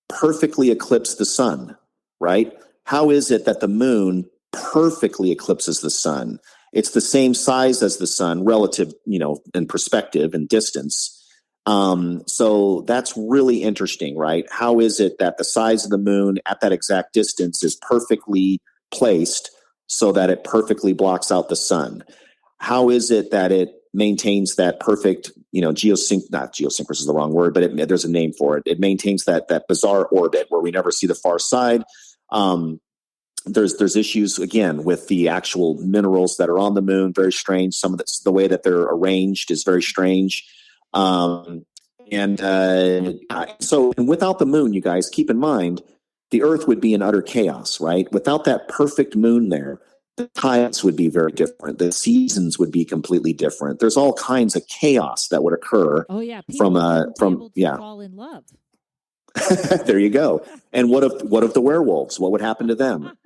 perfectly eclipse the sun, right? How is it that the moon perfectly eclipses the sun? It's the same size as the sun relative, in perspective and distance. So that's really interesting, right? How is it that the size of the moon at that exact distance is perfectly placed so that it perfectly blocks out the sun? How is it that it maintains that perfect, not geosynchronous is the wrong word, but there's a name for it. It maintains that bizarre orbit where we never see the far side. there's issues again with the actual minerals that are on the moon. Very strange. Some of the way that they're arranged is very strange. And without the moon, you guys keep in mind, the Earth would be in utter chaos, right? Without that perfect moon there, the tides would be very different. The seasons would be completely different. There's all kinds of chaos that would occur. Oh yeah, people fall in love. There you go. And what of the werewolves? What would happen to them?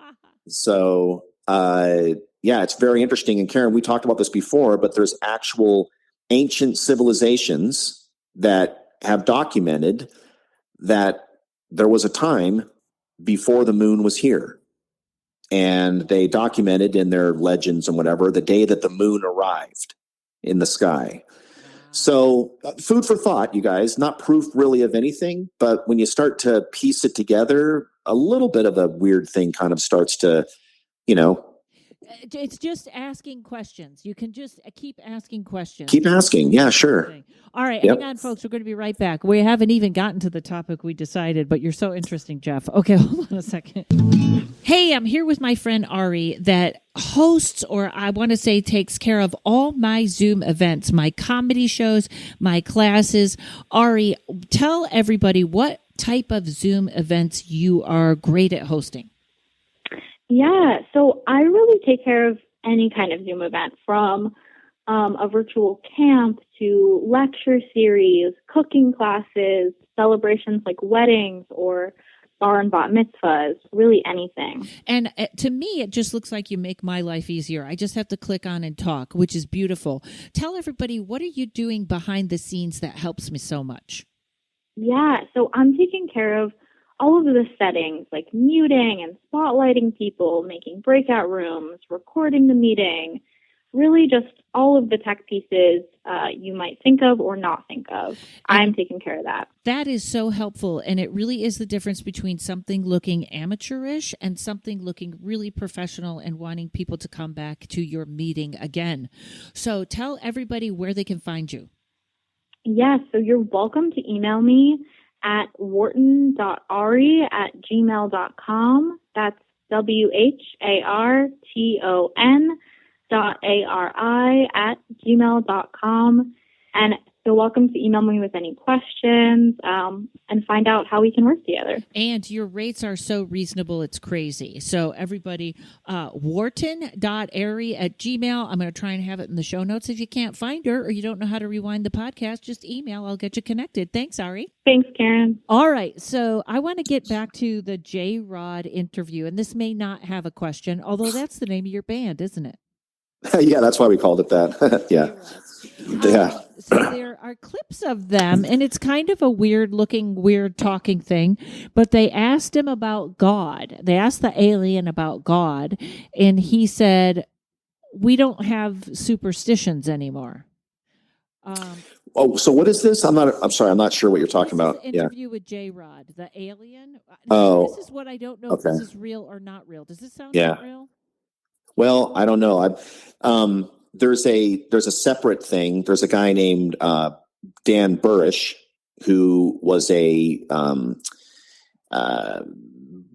So it's very interesting. And Karen, we talked about this before, but there's actual ancient civilizations that have documented that there was a time before the moon was here. And they documented in their legends and whatever the day that the moon arrived in the sky. So food for thought, you guys, not proof really of anything, but when you start to piece it together, a little bit of a weird thing kind of starts to, It's just asking questions. You can just keep asking questions. Keep asking. Yeah, sure. All right. Hang on, folks. We're going to be right back. We haven't even gotten to the topic we decided, but you're so interesting, Jeff. Okay, hold on a second. Hey, I'm here with my friend Ari that hosts, or I want to say takes care of all my Zoom events, my comedy shows, my classes. Ari, tell everybody what type of Zoom events you are great at hosting. Yeah, so I really take care of any kind of Zoom event, from a virtual camp to lecture series, cooking classes, celebrations like weddings or bar and bat mitzvahs, really anything. And to me, it just looks like you make my life easier. I just have to click on and talk, which is beautiful. Tell everybody, what are you doing behind the scenes that helps me so much? Yeah, so I'm taking care of all of the settings, like muting and spotlighting people, making breakout rooms, recording the meeting, really just all of the tech pieces you might think of or not think of. I'm taking care of that. That is so helpful, and it really is the difference between something looking amateurish and something looking really professional and wanting people to come back to your meeting again. So tell everybody where they can find you. Yes, so you're welcome to email me at wharton.ari@gmail.com. That's WHARTON.ARI@gmail.com. And you're welcome to email me with any questions and find out how we can work together. And your rates are so reasonable, it's crazy. So everybody, wharton.ari@gmail. I'm going to try and have it in the show notes. If you can't find her or you don't know how to rewind the podcast, just email. I'll get you connected. Thanks, Ari. Thanks, Karen. All right. So I want to get back to the J-Rod interview. And this may not have a question, although that's the name of your band, isn't it? Yeah, that's why we called it that. Yeah. Yeah. So there are clips of them, and it's kind of a weird-looking, weird-talking thing, but they asked him about God. They asked the alien about God, and he said, we don't have superstitions anymore. So what is this? I'm sorry. I'm not sure what you're talking about. Interview with J-Rod, the alien. Oh. This is what I don't know Okay. if this is real or not real. Does this sound real? Well, I don't know. There's a separate thing. There's a guy named Dan Burrish who was a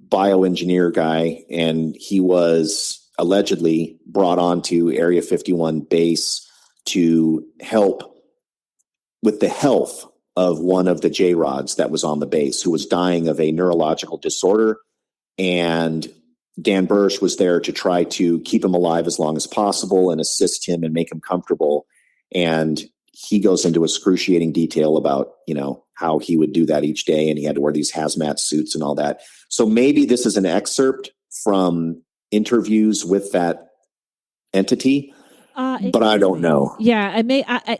bioengineer guy, and he was allegedly brought onto Area 51 base to help with the health of one of the J-Rods that was on the base, who was dying of a neurological disorder. And Dan Burrish was there to try to keep him alive as long as possible and assist him and make him comfortable. And he goes into excruciating detail about, how he would do that each day. And he had to wear these hazmat suits and all that. So maybe this is an excerpt from interviews with that entity, but I don't know. Yeah,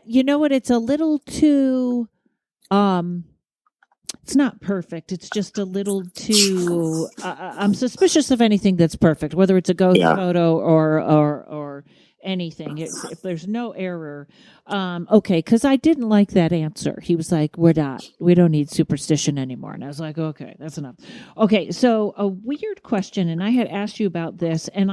you know what? It's a little too, it's not perfect. It's just a little too. I'm suspicious of anything that's perfect, whether it's a ghost photo or anything. If there's no error, okay. Because I didn't like that answer. He was like, we don't need superstition anymore," and I was like, "Okay, that's enough." Okay, so a weird question, and I had asked you about this, and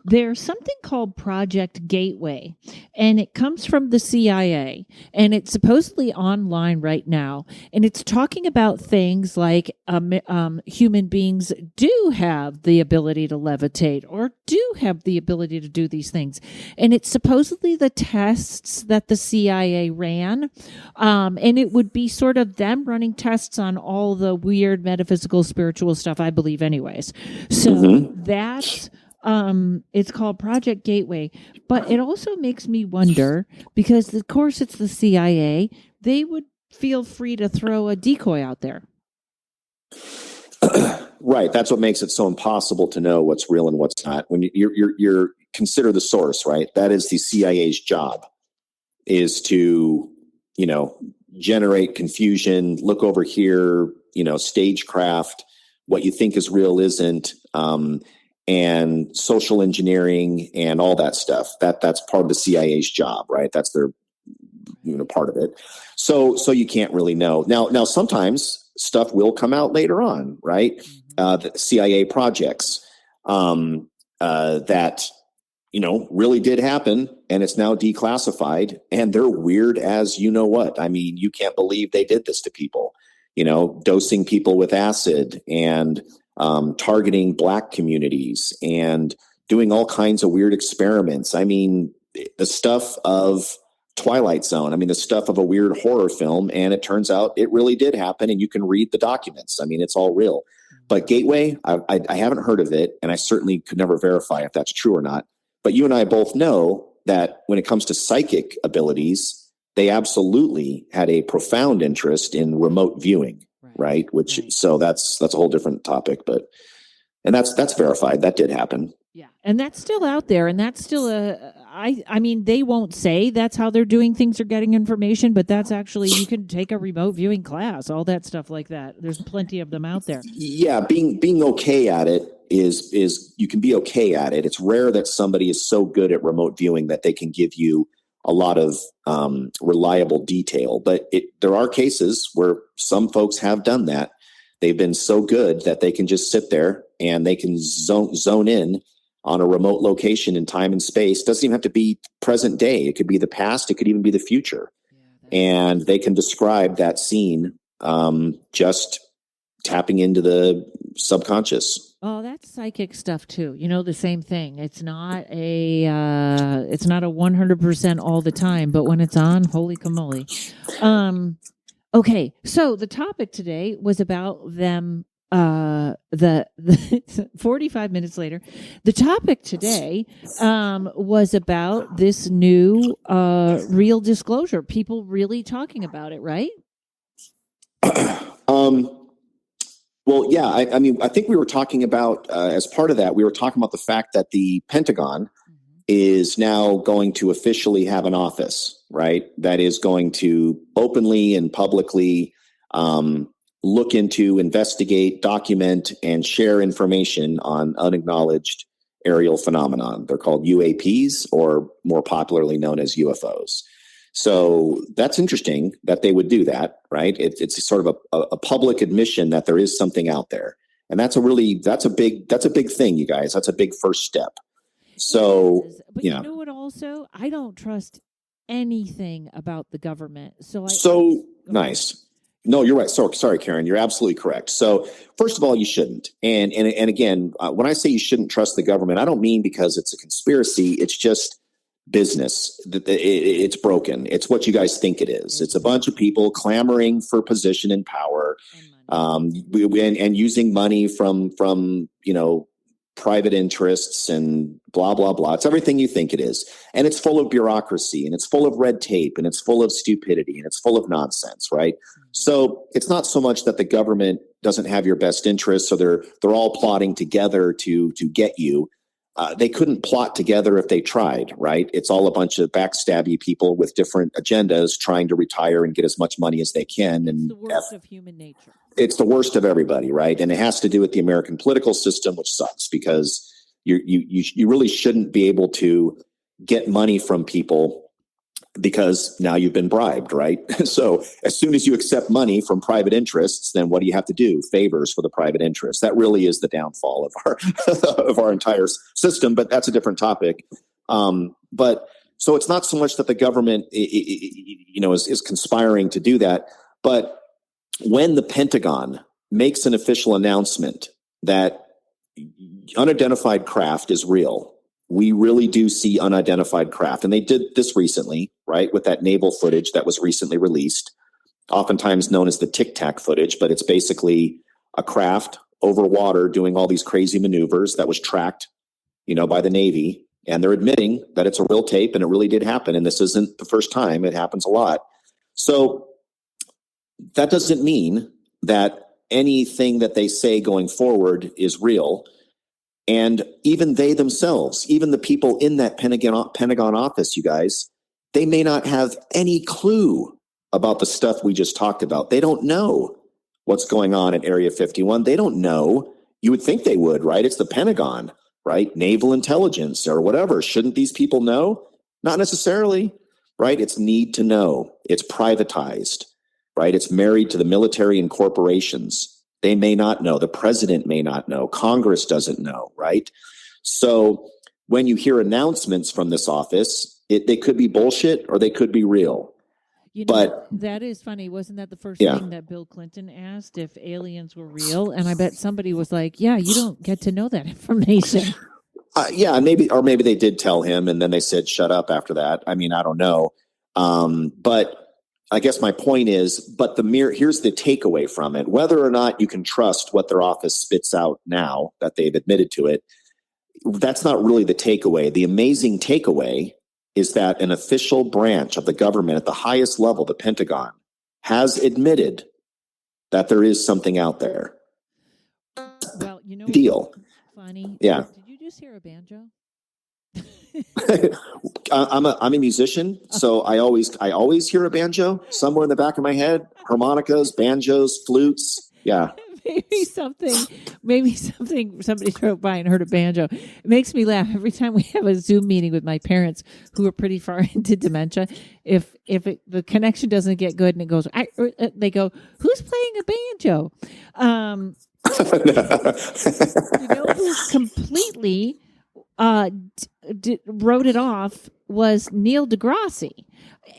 There's something called Project Gateway, and it comes from the CIA, and it's supposedly online right now. And it's talking about things like human beings do have the ability to levitate or do have the ability to do these things. And it's supposedly the tests that the CIA ran. And it would be sort of them running tests on all the weird metaphysical, spiritual stuff, I believe, anyways. So that's... it's called Project Gateway, but it also makes me wonder because, of course, it's the CIA. They would feel free to throw a decoy out there. Right. That's what makes it so impossible to know what's real and what's not. When you're consider the source, right? That is the CIA's job, is to, generate confusion, look over here, stagecraft, what you think is real isn't, and social engineering and all that stuff. That's part of the CIA's job, right? That's their, part of it. So you can't really know. Now sometimes stuff will come out later on, right? The CIA projects that really did happen, and it's now declassified, and they're weird as you know what. I mean, you can't believe they did this to people. Dosing people with acid and targeting Black communities and doing all kinds of weird experiments. I mean, the stuff of Twilight Zone. I mean, the stuff of a weird horror film, and it turns out it really did happen, and you can read the documents. I mean, it's all real. But Gateway, I haven't heard of it, and I certainly could never verify if that's true or not. But you and I both know that when it comes to psychic abilities, they absolutely had a profound interest in remote viewing, right? So that's a whole different topic, and that's verified. That did happen. Yeah. And that's still out there. And that's still I mean, they won't say that's how they're doing things or getting information, but that's actually, you can take a remote viewing class, all that stuff like that. There's plenty of them out there. Yeah. Being okay at it is you can be okay at it. It's rare that somebody is so good at remote viewing that they can give you a lot of reliable detail, but there are cases where some folks have done that. They've been so good that they can just sit there and they can zone in on a remote location in time and space. It doesn't even have to be present day. It could be the past. It could even be the future. And they can describe that scene just tapping into the subconscious. Oh, that's psychic stuff too. The same thing. It's not a 100% all the time, but when it's on, holy camoli. Okay, so the topic today was about them. The 45 minutes later, the topic today was about this new real disclosure. People really talking about it, right? Well, yeah. I mean, I think we were talking about as part of that, we were talking about the fact that the Pentagon is now going to officially have an office, right? That is going to openly and publicly look into, investigate, document, and share information on unacknowledged aerial phenomenon. They're called UAPs, or more popularly known as UFOs. So that's interesting that they would do that, right? It's sort of a public admission that there is something out there. And that's a big thing, you guys. That's a big first step. So, but you know what also? I don't trust anything about the government. Nice. No, you're right. Sorry, Karen. You're absolutely correct. So first of all, you shouldn't. And again, when I say you shouldn't trust the government, I don't mean because it's a conspiracy. It's just business. It's broken. It's what you guys think it is. It's a bunch of people clamoring for position and power, and using money from private interests and blah, blah, blah. It's everything you think it is. And it's full of bureaucracy, and it's full of red tape, and it's full of stupidity, and it's full of nonsense, right? So it's not so much that the government doesn't have your best interests, so they're all plotting together to get you. They couldn't plot together if they tried, right? It's all a bunch of backstabby people with different agendas trying to retire and get as much money as they can. And it's the worst of human nature. It's the worst of everybody, right? And it has to do with the American political system, which sucks because you really shouldn't be able to get money from people because now you've been bribed, right? So as soon as you accept money from private interests, then what do you have to do? Favors for the private interests. That really is the downfall of our of our entire system, but that's a different topic. But so it's not so much that the government, is conspiring to do that, but when the Pentagon makes an official announcement that unidentified craft is real, we really do see unidentified craft. And they did this recently, right, with that naval footage that was recently released, oftentimes known as the Tic Tac footage, but it's basically a craft over water doing all these crazy maneuvers that was tracked, by the Navy. And they're admitting that it's a real tape and it really did happen. And this isn't the first time. It happens a lot. So that doesn't mean that anything that they say going forward is real. And even they themselves, even the people in that Pentagon office, you guys, they may not have any clue about the stuff we just talked about. They don't know what's going on in Area 51. They don't know. You would think they would, right? It's the Pentagon, right? Naval intelligence or whatever. Shouldn't these people know? Not necessarily, right? It's need to know. It's privatized, right? It's married to the military and corporations. They may not know. The president may not know. Congress doesn't know, right? So when you hear announcements from this office, they could be bullshit or they could be real. But that is funny. Wasn't that the first thing that Bill Clinton asked, if aliens were real? And I bet somebody was like, yeah, you don't get to know that information. Maybe they did tell him and then they said, shut up after that. I mean, I don't know. But I guess my point is, here's the takeaway from it. Whether or not you can trust what their office spits out now that they've admitted to it, that's not really the takeaway. The amazing takeaway is that an official branch of the government at the highest level, the Pentagon, has admitted that there is something out there. Well, deal. Funny. Yeah. Did you just hear a banjo? I'm a musician, so I always hear a banjo somewhere in the back of my head. Harmonicas, banjos, flutes. Yeah. Maybe somebody drove by and heard a banjo. It makes me laugh every time we have a Zoom meeting with my parents who are pretty far into dementia. If the connection doesn't get good and it goes, they go, "Who's playing a banjo?" Who completely wrote it off was Neil deGrasse.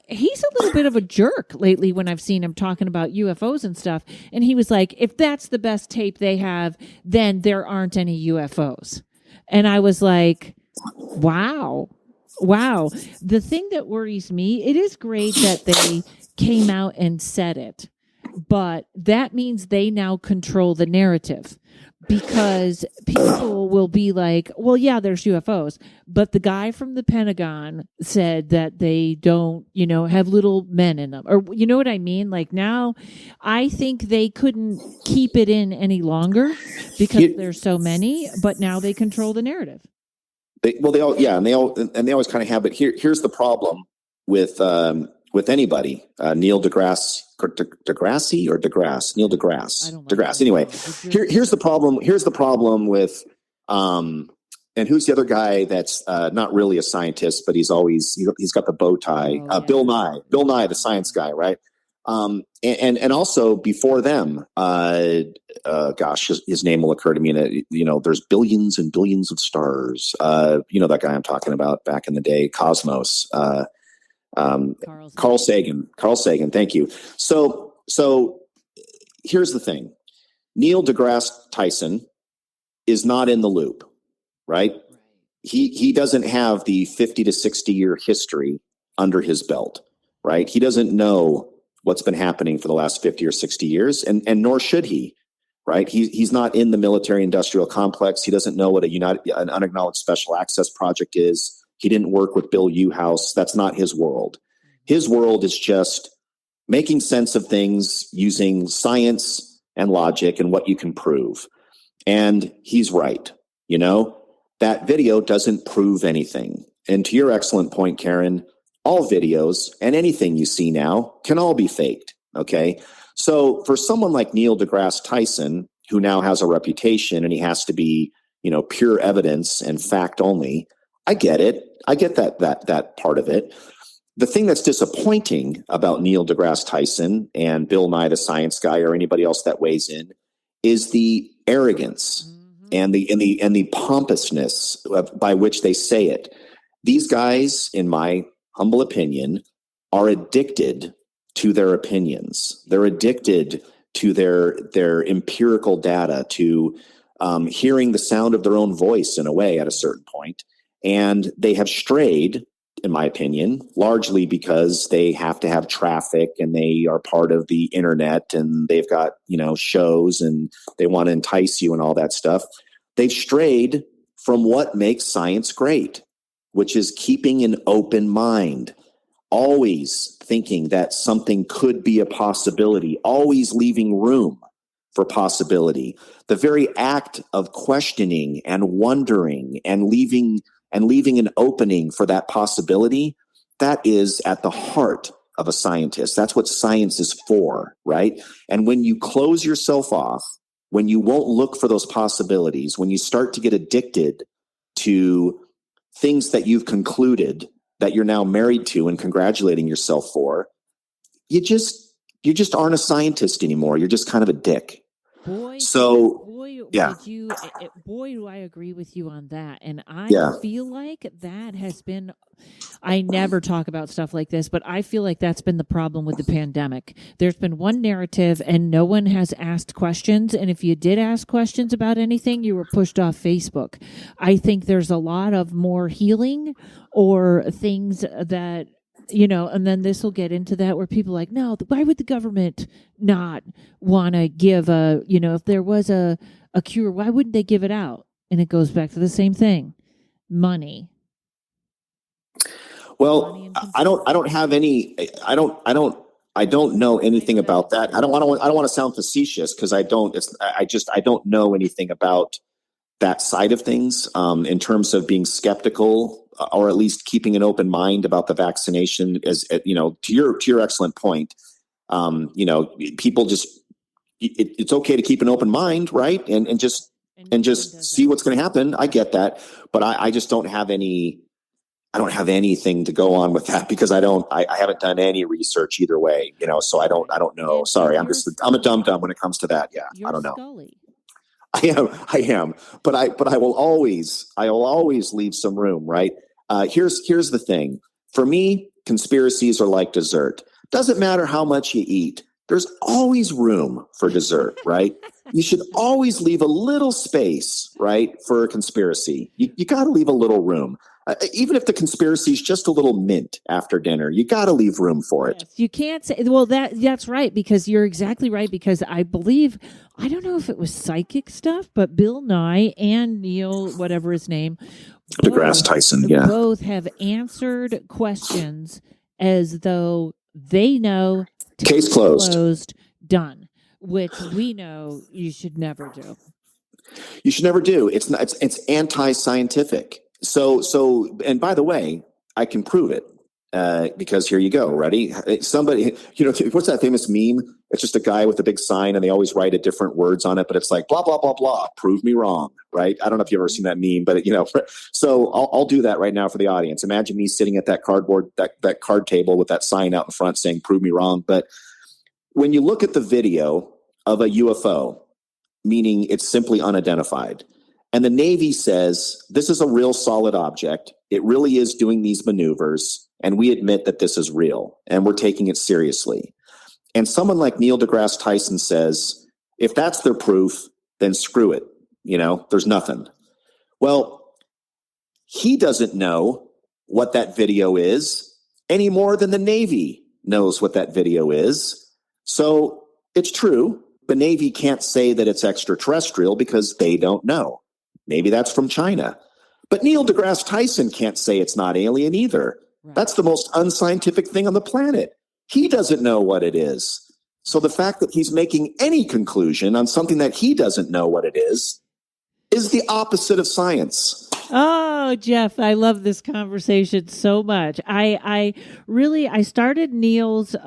He's a little bit of a jerk lately when I've seen him talking about UFOs and stuff. And he was like, if that's the best tape they have, then there aren't any UFOs. And I was like, wow. The thing that worries me, it is great that they came out and said it, but that means they now control the narrative. Because people will be like, well, yeah, there's UFOs. But the guy from the Pentagon said that they don't, have little men in them. Or, you know what I mean? Like now, I think they couldn't keep it in any longer because there's so many. But now they control the narrative. They always kind of have. But here's the problem with anybody. Neil deGrasse or DeGrasse? Neil deGrasse. DeGrasse. Anyway, here's the problem. Here's the problem with and who's the other guy that's not really a scientist, but he's got the bow tie. Bill Nye. Bill Nye, the science guy, right? And also before them, his name will occur to me. And there's billions and billions of stars. That guy I'm talking about back in the day, Cosmos. Carl Sagan. Thank you. So here's the thing. Neil deGrasse Tyson is not in the loop, right? He doesn't have the 50 to 60 year history under his belt, right? He doesn't know what's been happening for the last 50 or 60 years, and nor should he, right? He's not in the military industrial complex. He doesn't know what an unacknowledged special access project is. He didn't work with Bill Uhouse. That's not his world. His world is just making sense of things using science and logic and what you can prove. And he's right. That video doesn't prove anything. And to your excellent point, Karen, all videos and anything you see now can all be faked. Okay. So for someone like Neil deGrasse Tyson, who now has a reputation and he has to be, pure evidence and fact only, I get it. I get that part of it. the thing that's disappointing about Neil deGrasse Tyson and Bill Nye the Science Guy or anybody else that weighs in is the arrogance and the pompousness by which they say it. These guys, in my humble opinion, are addicted to their opinions. They're addicted to their empirical data, to hearing the sound of their own voice in a way at a certain point. And they have strayed, in my opinion, largely because they have to have traffic and they are part of the internet and they've got, shows and they want to entice you and all that stuff. They've strayed from what makes science great, which is keeping an open mind, always thinking that something could be a possibility, always leaving room for possibility. The very act of questioning and wondering and leaving an opening for that possibility, that is at the heart of a scientist. That's what science is for, right? And when you close yourself off, when you won't look for those possibilities, when you start to get addicted to things that you've concluded that you're now married to and congratulating yourself for, you just aren't a scientist anymore. You're just kind of a dick. Boy, yeah. Boy, do I agree with you on that. And I feel like that has been, I never talk about stuff like this, but I feel like that's been the problem with the pandemic. There's been one narrative and no one has asked questions. And if you did ask questions about anything, you were pushed off Facebook. I think there's a lot of more healing or things that, and then this will get into that where people are like, no, why would the government not want to give if there was a cure, why wouldn't they give it out? And it goes back to the same thing, money. Well, I don't have any, I don't know anything about that. I don't want to sound facetious because I don't know anything about that side of things in terms of being skeptical or at least keeping an open mind about the vaccination. As to your excellent point, people just it's okay to keep an open mind, right? And just see what's going to happen. I get that, but I just don't have any. I don't have anything to go on with that because I haven't done any research either way, so I don't know. Sorry, I'm a dum-dum when it comes to that. Yeah, I don't know. Scully. I am, but I will always leave some room, right? Here's the thing. For me, conspiracies are like dessert. Doesn't matter how much you eat. There's always room for dessert, right? You should always leave a little space, right, for a conspiracy. You got to leave a little room. Even if the conspiracy is just a little mint after dinner, you got to leave room for it. Yes, you can't say, well, that's right, because you're exactly right, because I believe, I don't know if it was psychic stuff, but Bill Nye and Neil, whatever his name, deGrasse Tyson, both have answered questions as though they know. Case closed. Done, which we know you should never do. You should never do. It's anti-scientific. So, and by the way, I can prove it because here you go. Ready? Somebody, what's that famous meme? It's just a guy with a big sign and they always write different words on it, but it's like, blah, blah, blah, blah, prove me wrong. Right. I don't know if you've ever seen that meme, but so I'll do that right now for the audience. Imagine me sitting at that that card table with that sign out in front saying, prove me wrong. But when you look at the video of a UFO, meaning it's simply unidentified, and the Navy says, this is a real solid object. It really is doing these maneuvers. And we admit that this is real and we're taking it seriously. And someone like Neil deGrasse Tyson says, if that's their proof, then screw it. There's nothing. Well, he doesn't know what that video is any more than the Navy knows what that video is. So it's true. The Navy can't say that it's extraterrestrial because they don't know. Maybe that's from China. But Neil deGrasse Tyson can't say it's not alien either. Right. That's the most unscientific thing on the planet. He doesn't know what it is. So the fact that he's making any conclusion on something that he doesn't know what it is the opposite of science. Oh, Jeff, I love this conversation so much. I started Neil's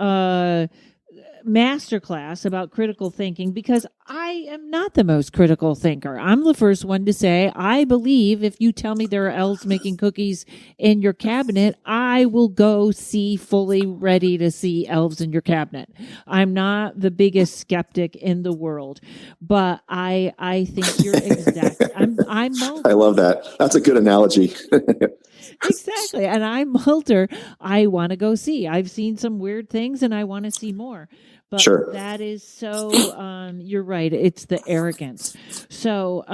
masterclass about critical thinking because I am not the most critical thinker. I'm the first one to say, I believe if you tell me there are elves making cookies in your cabinet, I I will go see fully ready to see elves in your cabinet. I'm not the biggest skeptic in the world, but I think you're exact. I'm Mulder. I love that. That's a good analogy. Exactly. And I'm Mulder. I want to go see. I've seen some weird things and I want to see more. But Sure. that is so, you're right. It's the arrogance. So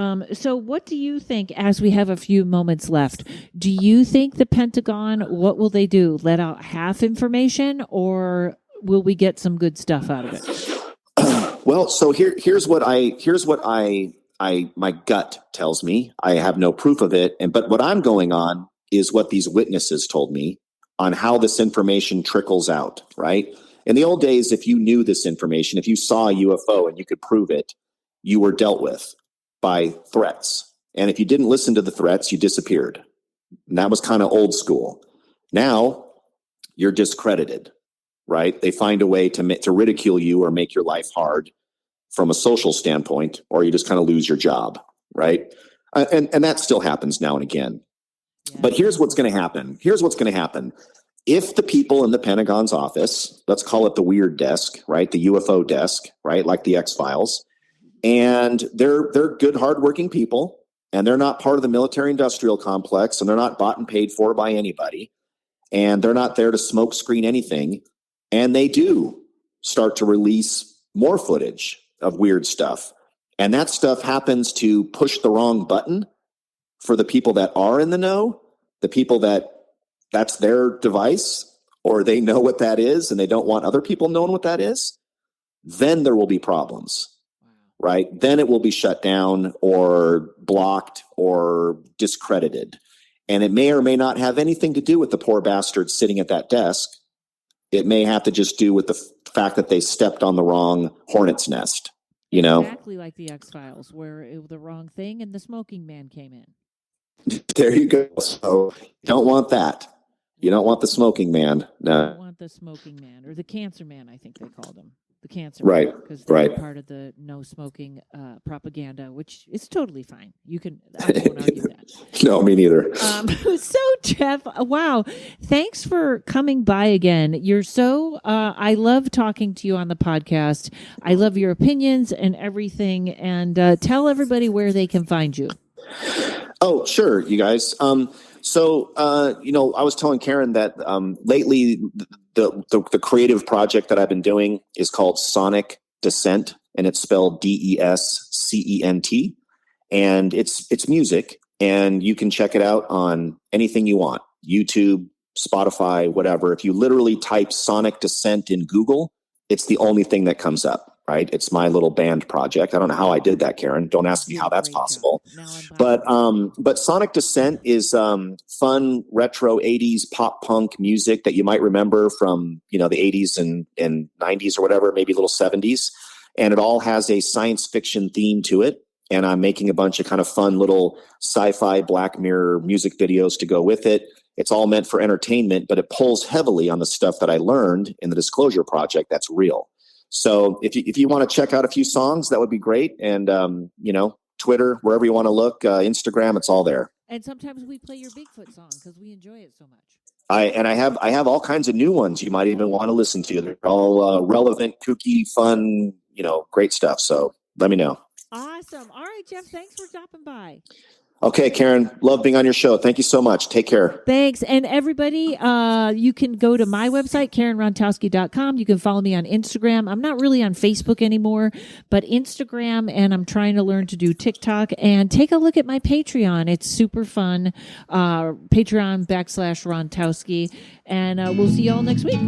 what do you think, as we have a few moments left, do you think the Pentagon, what will they do? Let out half information, or will we get some good stuff out of it? Well, so here's what my gut tells me. I have no proof of it. But what I'm going on is what these witnesses told me on how this information trickles out, right? In the old days, if you knew this information, if you saw a UFO and you could prove it, you were dealt with by threats. And if you didn't listen to the threats, you disappeared. And that was kind of old school. Now you're discredited, right? They find a way to ridicule you or make your life hard from a social standpoint, or you just kind of lose your job, right? And that still happens now and again. Yeah. But here's what's going to happen. If the people in the Pentagon's office, let's call it the weird desk, right? The UFO desk, right? Like the X-Files. And they're good, hardworking people, and they're not part of the military industrial complex, and they're not bought and paid for by anybody. And they're not there to smoke screen anything. And they do start to release more footage of weird stuff. And that stuff happens to push the wrong button for the people that are in the know, the people that's their device, or they know what that is and they don't want other people knowing what that is, then there will be problems, right? Then it will be shut down or blocked or discredited. And it may or may not have anything to do with the poor bastards sitting at that desk. It may have to just do with the fact that they stepped on the wrong hornet's nest, you know? Exactly like the X-Files, where it was the wrong thing and the smoking man came in. There you go. So you don't want that. You don't want the smoking man. No. You don't want the smoking man, or the cancer man, I think they called him. The cancer man. Right. Because they're part of the no smoking propaganda, which is totally fine. I won't argue that. No, me neither. So, Jeff, wow. Thanks for coming by again. You're so, I love talking to you on the podcast. I love your opinions and everything. And tell everybody where they can find you. Oh, sure, you guys. So, I was telling Karen that lately the creative project that I've been doing is called Sonic Descent, and it's spelled DESCENT. And it's music, and you can check it out on anything you want, YouTube, Spotify, whatever. If you literally type Sonic Descent in Google, it's the only thing that comes up. Right. It's my little band project. I don't know how I did that, Karen. Don't ask me how that's possible. But Sonic Descent is fun retro 80s pop punk music that you might remember from, the 80s and 90s or whatever, maybe a little 70s. And it all has a science fiction theme to it. And I'm making a bunch of kind of fun little sci-fi Black Mirror music videos to go with it. It's all meant for entertainment, but it pulls heavily on the stuff that I learned in the Disclosure Project that's real. So if you want to check out a few songs, that would be great. And, Twitter, wherever you want to look, Instagram, it's all there. And sometimes we play your Bigfoot song because we enjoy it so much. I have all kinds of new ones you might even want to listen to. They're all relevant, kooky, fun, great stuff. So let me know. Awesome. All right, Jeff, thanks for stopping by. Okay, Karen, love being on your show. Thank you so much. Take care. Thanks. And everybody, you can go to my website, karenrontowski.com. You can follow me on Instagram. I'm not really on Facebook anymore, but Instagram, and I'm trying to learn to do TikTok. And take a look at my Patreon. It's super fun. Patreon.com/Rontowski. And we'll see you all next week.